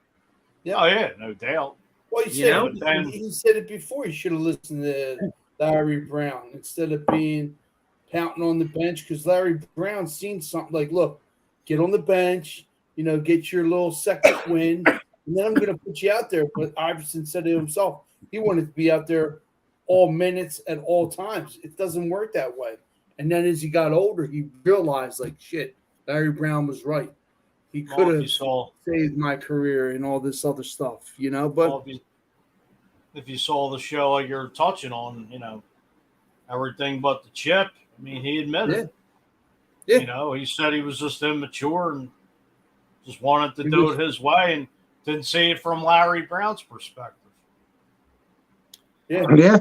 Yeah. Oh yeah, no doubt. Well, he said it before. You should have listened to Larry Brown instead of being pouting on the bench because Larry Brown seen something like, look, get on the bench, get your little second win, and then I'm going to put you out there. But Iverson said it himself. He wanted to be out there all minutes at all times. It doesn't work that way. And then as he got older, he realized, like, shit, Larry Brown was right. He could have saved my career and all this other stuff, But if you saw the show you're touching on, everything but the chip, I mean, he admitted it. Yeah. He said he was just immature and just wanted to do it his way and didn't see it from Larry Brown's perspective. Yeah.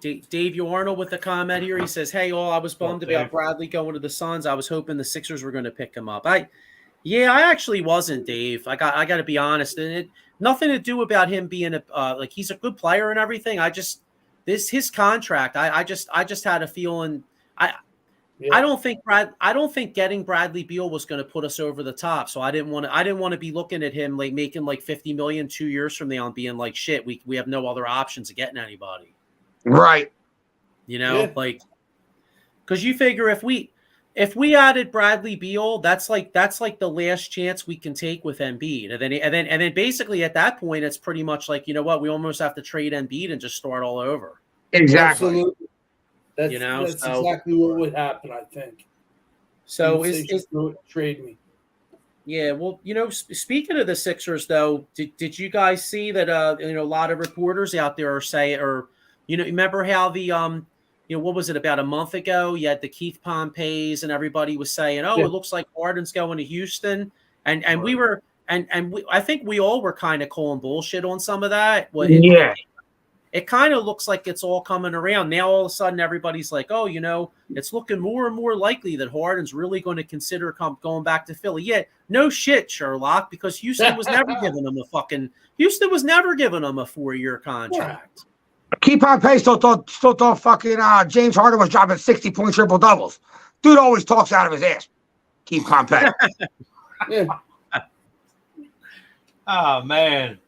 Dave Arnold with the comment here. He says, hey, all, I was bummed about Bradley going to the Suns. I was hoping the Sixers were going to pick him up. I actually wasn't, Dave. I got to be honest. And it nothing to do about him being like he's a good player and everything. His contract. I just had a feeling. I don't think getting Bradley Beal was going to put us over the top. So I didn't want to be looking at him like making like $50 million 2 years from now and being like, shit, we have no other options of getting anybody. Right. Like, because you figure if we added Bradley Beal, that's like the last chance we can take with Embiid, and then basically at that point it's pretty much like, you know what, we almost have to trade Embiid and just start all over. Exactly. Absolutely. That's exactly what would happen, I think. So trade me. Yeah, well, speaking of the Sixers, though, did you guys see that? A lot of reporters out there are saying, or remember how the what was it, about a month ago? You had the Keith Pompeys and everybody was saying, it looks like Harden's going to Houston. And I think we all were kind of calling bullshit on some of that. It kind of looks like it's all coming around. Now all of a sudden everybody's like, it's looking more and more likely that Harden's really going to consider going back to Philly. Yeah, no shit, Sherlock, because Houston was never giving him a 4-year contract. Keep on pace. Still thought fucking James Harden was dropping 60-point triple doubles. Dude always talks out of his ass. Keep on pace. Oh man.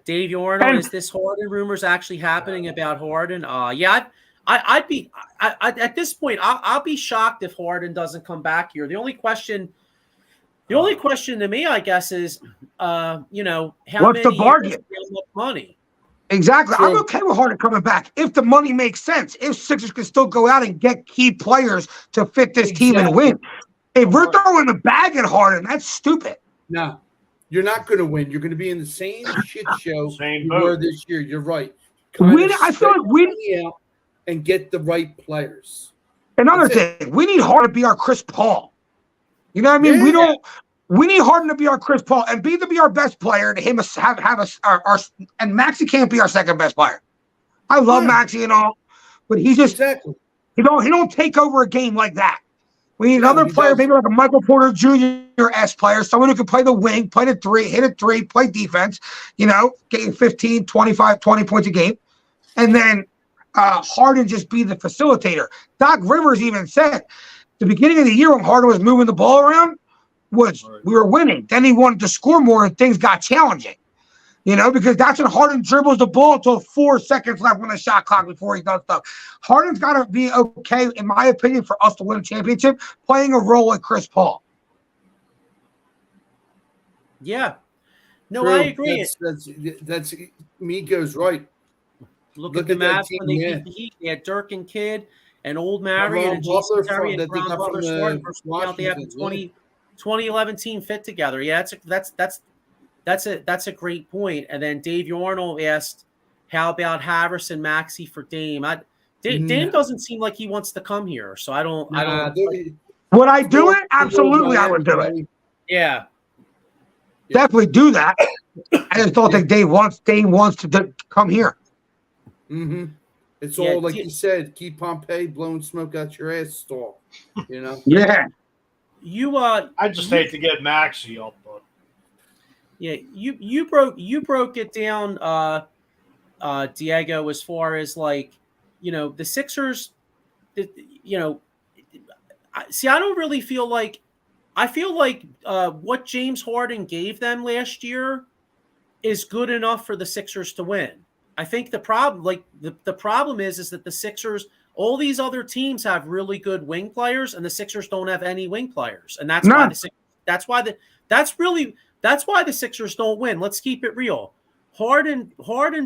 Dave Arnold, is this Harden rumors actually happening about Harden? I'd be at this point. I'll be shocked if Harden doesn't come back here. The only question to me, I guess, is how what's the bargain? Money. Exactly. True. I'm okay with Harden coming back if the money makes sense. If Sixers can still go out and get key players to fit this team and win. If we're throwing the bag at Harden, that's stupid. No, you're not going to win. You're going to be in the same shit show you were this year. You're right. I feel like we need and get the right players. Another thing, we need Harden to be our Chris Paul. You know what I mean? Yeah. We need Harden to be our Chris Paul and to be our best player. To him have us our and Maxey can't be our second best player. I love Maxey and all, but he just he don't take over a game like that. We need another player, maybe like a Michael Porter Jr. player, someone who can play the wing, play the three, hit a three, play defense, getting 15, 25, 20 points a game. And then Harden just be the facilitator. Doc Rivers even said the beginning of the year when Harden was moving the ball around we were winning. Then he wanted to score more and things got challenging. Because that's when Harden dribbles the ball until 4 seconds left on the shot clock before he does stuff. Harden's got to be okay, in my opinion, for us to win a championship, playing a role like Chris Paul. Yeah. No, True. I agree. That's Miko's right. Look at the Mavs when they beat the Heat. They had Dirk and Kidd and Old Mary and Jason Terry and Brown Brothers starting versus they have the 2011 team fit together. Yeah, that's a great point. And then Dave Yarnell asked, "How about Harrison Maxey for Dame?" Dame doesn't seem like he wants to come here, so I don't. Would I do it? Absolutely, I would do it. Yeah, definitely do that. I just don't think Dame wants to come here. Mm-hmm. It's all like you said. Keep Pompeii blowing smoke out your ass stall. Yeah. I just hate to get Maxey up, but. Yeah, you broke it down, Diego, as far as the Sixers. See, I don't really feel like what James Harden gave them last year is good enough for the Sixers to win. I think the problem, the problem is that the Sixers, all these other teams have really good wing players, and the Sixers don't have any wing players, and that's why the Sixers don't win. Let's keep it real. Harden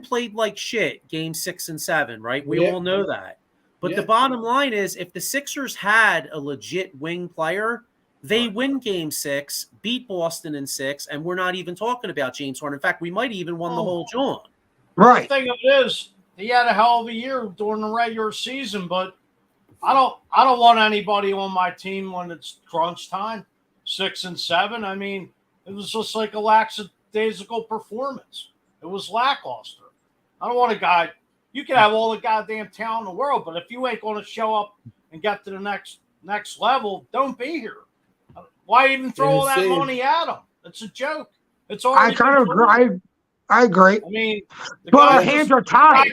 played like shit game 6 and 7, right? We all know that. But the bottom line is, if the Sixers had a legit wing player, they win game 6, beat Boston in 6, and we're not even talking about James Harden. In fact, we might even won the whole joint. Right. The thing of it is, he had a hell of a year during the regular season, but I don't want anybody on my team when it's crunch time, 6 and 7. I mean, it was just like a lackadaisical performance. It was lackluster. I don't want a guy. You can have all the goddamn talent in the world, but if you ain't going to show up and get to the next level, don't be here. Why even throw all that money at him? It's a joke. It's already. I kind of agree. I agree. I mean, but our hands are tied.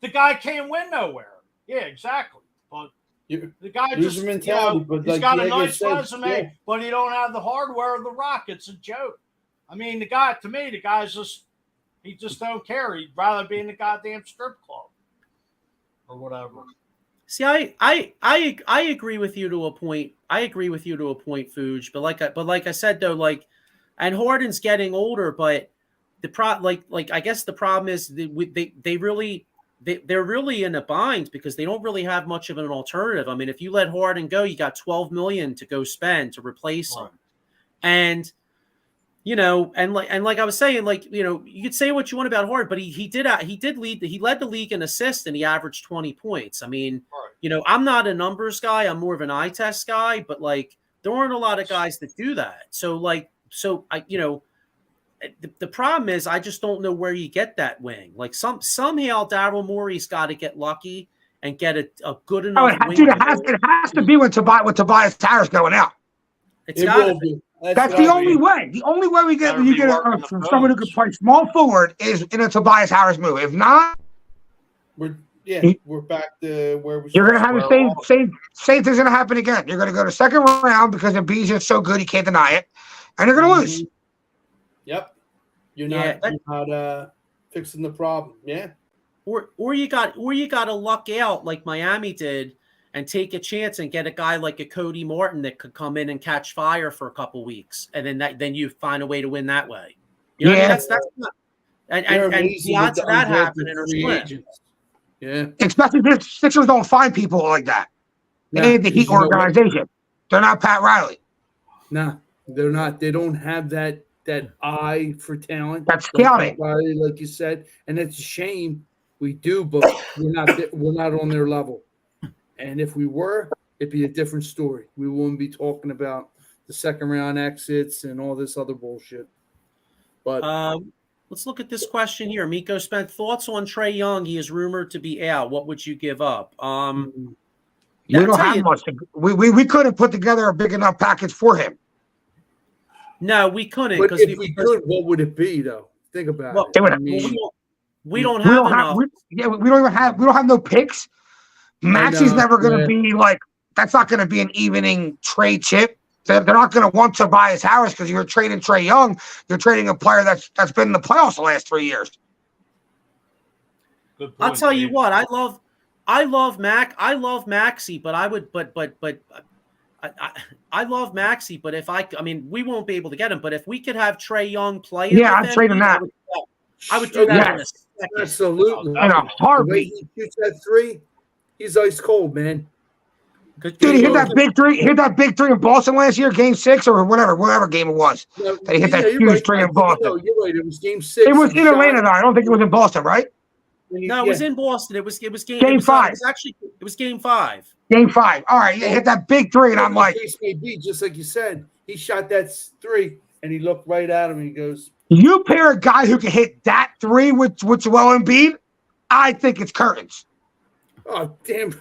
The guy can't win nowhere. Yeah, exactly. But the guy just mentality, he's got a nice resume, but he don't have the hardware of the Rock. It's a joke. I mean, the guy's just he just don't care. He'd rather be in the goddamn strip club or whatever. See, I agree with you to a point. I agree with you to a point, Fuge. But like I said though, and Harden's getting older, but I guess the problem is they're really in a bind because they don't really have much of an alternative. I mean, if you let Harden go, you got $12 million to go spend to replace him, and like I was saying, you could say what you want about Harden, but he led the league in assists and he averaged 20 points. I mean, I'm not a numbers guy, I'm more of an eye test guy, but there aren't a lot of guys that do that. The problem is I just don't know where you get that wing. Somehow Daryl Morey's got to get lucky and get a good enough wing. It has to be with Tobias Harris going out. It will be. That's the only way. The only way you get someone who can play small forward is in a Tobias Harris move. If not, we're back to where we. You're going to have the same thing's going to happen again. You're going to go to second round because Embiid's just so good he can't deny it, and you're going to lose. Yep. You're not fixing the problem. Yeah. Or you got to luck out like Miami did and take a chance and get a guy like a Cody Martin that could come in and catch fire for a couple weeks, and then you find a way to win that way. You know what I mean? That's not, and the odds of that happening are slim. Yeah. Especially if the Sixers don't find people like that. They ain't the Heat organization. They're not Pat Riley. No, they're not. They don't have that eye for talent. That's scouting, like you said, and it's a shame. We do, but we're not on their level. And if we were, it'd be a different story. We wouldn't be talking about the second round exits and all this other bullshit. But let's look at this question here. Miko spent thoughts on Trey Young. He is rumored to be out. What would you give up? We don't have much. We couldn't put together a big enough package for him. No, we couldn't. But if we could, what would it be though? Think about it. I mean, we don't have enough. We don't have no picks. Maxie's never going to be like. That's not going to be an evening trade chip. They're not going to want Tobias Harris because you're trading Trey Young. You're trading a player that's been in the playoffs the last 3 years. Good point, I'll tell you Dave. what. I love Maxie, but I would, I love Maxie, but if I mean, we won't be able to get him. But if we could have Trey Young play, I'd trade him that. I would do that in a second. Absolutely. In a heartbeat. The way he shoots that three, he's ice cold, man. Dude, he hit that big three. Hit that big three in Boston last year, Game 6 or whatever game it was. No, He hit that huge three in Boston. No, you're right. It was Game 6. It was in Atlanta, though. I don't think it was in Boston, right? No, it was in Boston. It was game 5. It was Game 5. Game 5. All right, you hit that big three, and I'm like, case may be, just like you said, he shot that three, and he looked right at him, and he goes, you pair a guy who can hit that three with Joel Embiid, I think it's curtains. "Oh damn!"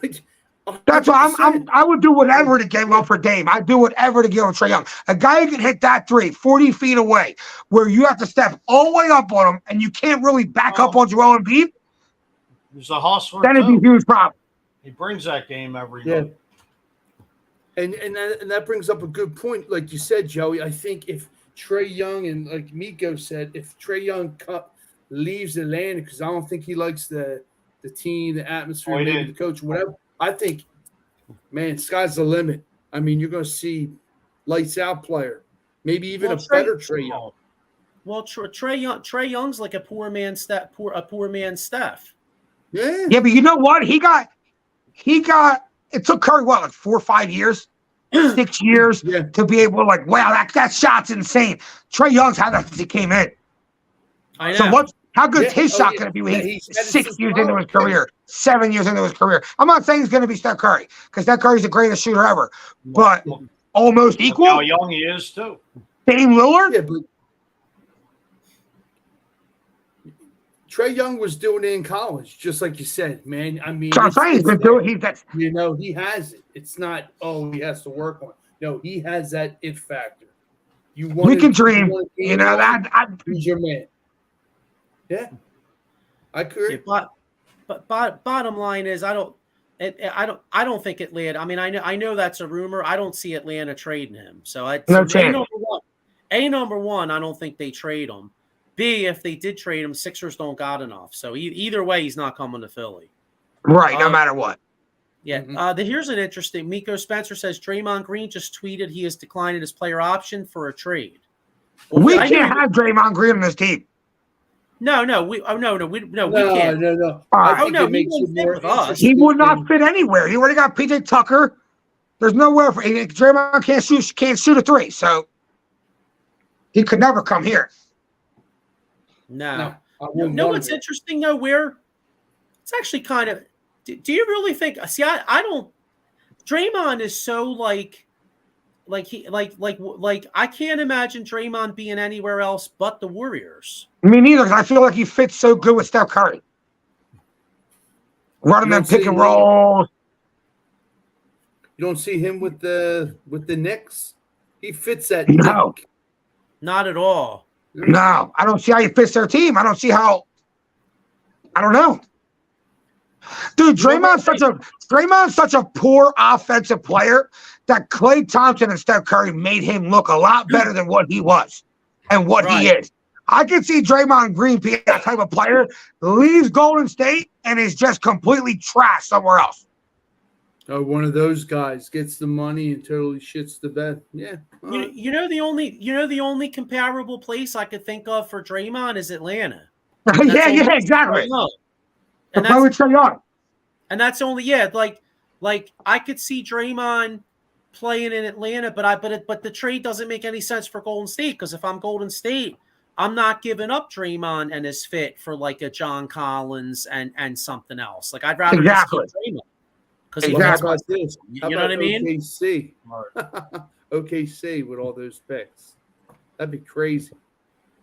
That's why I would do whatever to get well for Dame. I'd do whatever to get on Trey Young. A guy who can hit that three 40 feet away, where you have to step all the way up on him, and you can't really back up on Joel Embiid. He's a hustler. Then it'd be a huge problem. He brings that game every Yeah. day. And that brings up a good point, like you said, Joey. I think if Trey Young and like Miko said, if Trey Young leaves Atlanta because I don't think he likes the team, the atmosphere, maybe the coach, whatever. I think, man, sky's the limit. I mean, you're going to see lights out player, maybe even better Trey Young. Well, Trey Young's like a poor man's Steph. Yeah. Yeah, but you know what? He got. It took Curry like 4 or 5 years, 6 years to be able to like, wow, that shot's insane. Trey Young's had that since he came in. I know. So how good is his shot going to be when he's 6 years into his career, 7 years into his career? I'm not saying he's going to be Steph Curry because Steph Curry's the greatest shooter ever, but almost equal. How young he is too. Dame Lillard. Yeah, but Trey Young was doing it in college, just like you said, man. I mean, I'm saying he's going to do it. He has it. It's not, he has to work on it. No, he has that it factor. We can dream. You know, he's your man. Yeah, I agree. Yeah, but bottom line is, I don't think Atlanta. I mean, I know that's a rumor. I don't see Atlanta trading him. So number one, I don't think they trade him. B, if they did trade him, Sixers don't got enough. So either way, he's not coming to Philly. Right, no matter what. Yeah. Mm-hmm. Here's an interesting. Miko Spencer says Draymond Green just tweeted he is declining his player option for a trade. Well, we can't have Draymond Green on this team. No. We can't. No. With us. He would not fit anywhere. He already got PJ Tucker. There's nowhere for Draymond can't shoot a three, so he could never come here. No. What's interesting though? Where it's actually kind of. Do you really think? See, I don't. Draymond is so like I can't imagine Draymond being anywhere else but the Warriors. Me neither. I feel like he fits so good with Steph Curry, running them pick and rolls. You don't see him with the Knicks. He fits that. No, not at all. No, I don't see how he fits their team. I don't see how. I don't know. Dude, Draymond's such a poor offensive player that Klay Thompson and Steph Curry made him look a lot better than what he was and what he is. I can see Draymond Green being that type of player, leaves Golden State and is just completely trash somewhere else. One of those guys gets the money and totally shits the bed. Yeah. You know the only comparable place I could think of for Draymond is Atlanta. Yeah, exactly. And that's only like I could see Draymond playing in Atlanta, but the trade doesn't make any sense for Golden State because if I'm Golden State, I'm not giving up Draymond and his fit for like a John Collins and something else. Like I'd rather just keep Draymond. How about this? You know what I mean? OKC? OKC with all those picks. That'd be crazy.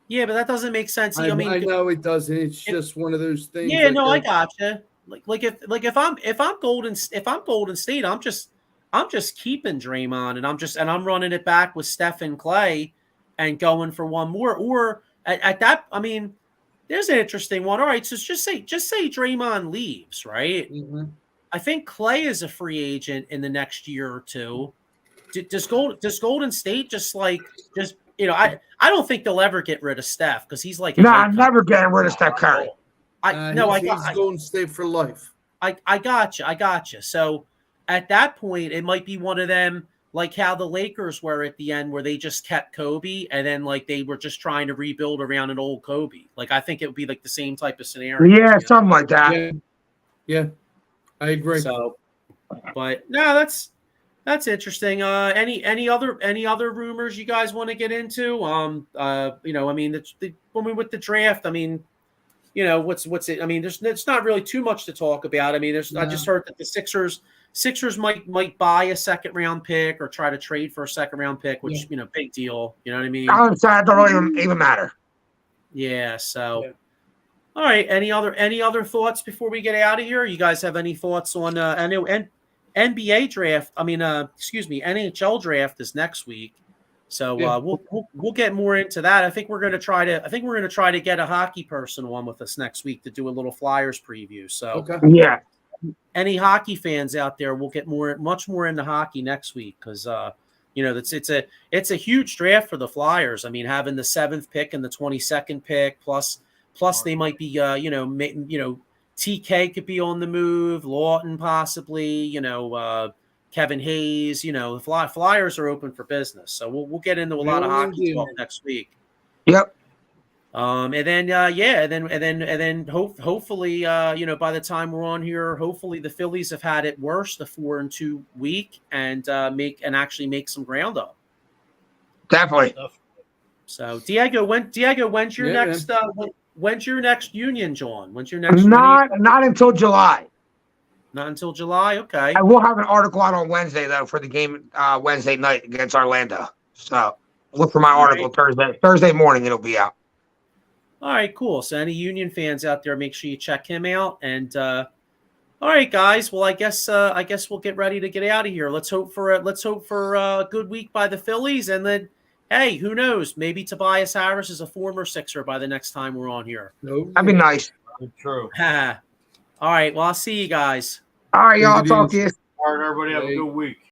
Yeah, but that doesn't make sense. I know it doesn't. It's just one of those things. Yeah, no, I gotcha. If I'm Golden State, I'm just keeping Draymond, and I'm running it back with Steph and Clay, and going for one more. Or at that, I mean, there's an interesting one. All right, so just say Draymond leaves, right? Mm-hmm. I think Clay is a free agent in the next year or two. Does Golden State just I don't think they'll ever get rid of Steph because he's like I'm never getting rid of Steph Curry. He's Golden State for life. I gotcha. So at that point, it might be one of them like how the Lakers were at the end, where they just kept Kobe, and then like they were just trying to rebuild around an old Kobe. Like I think it would be like the same type of scenario. Yeah, something like that. Yeah, I agree. So, but no, that's interesting. Any other rumors you guys want to get into? I mean, with the draft, I mean, what's it? I mean, it's not really too much to talk about. I mean, I just heard that the Sixers might buy a second round pick or try to trade for a second round pick, which big deal. You know what I mean? That don't even matter. Yeah. So, all right. Any other thoughts before we get out of here? You guys have any thoughts on NBA draft? I mean, NHL draft is next week, so we'll get more into that. I think we're going to try to get a hockey person on with us next week to do a little Flyers preview. So any hockey fans out there, we'll get much more into hockey next week because it's a huge draft for the Flyers. I mean, having the 7th pick and the 22nd pick plus they might be TK could be on the move, Lawton possibly, Kevin Hayes, the Flyers are open for business. So we'll get into a lot of hockey talk next week. Yep. And then hopefully, by the time we're on here, hopefully the Phillies have had it worse, the 4-2 week, and actually make some ground up. Definitely. So Diego, when's your next? When's your next union, John? When's your next? Not until July. Not until July. Okay. I will have an article out on Wednesday though for the game Wednesday night against Orlando. So look for my article Thursday morning. It'll be out. All right, cool. So any Union fans out there, make sure you check him out. And all right, guys. Well, I guess we'll get ready to get out of here. Let's hope for a good week by the Phillies, and then hey, who knows? Maybe Tobias Harris is a former Sixer by the next time we're on here. That'd be nice. True. All right. Well, I'll see you guys. All right, y'all. Talk to you. All right, everybody. Have a good week.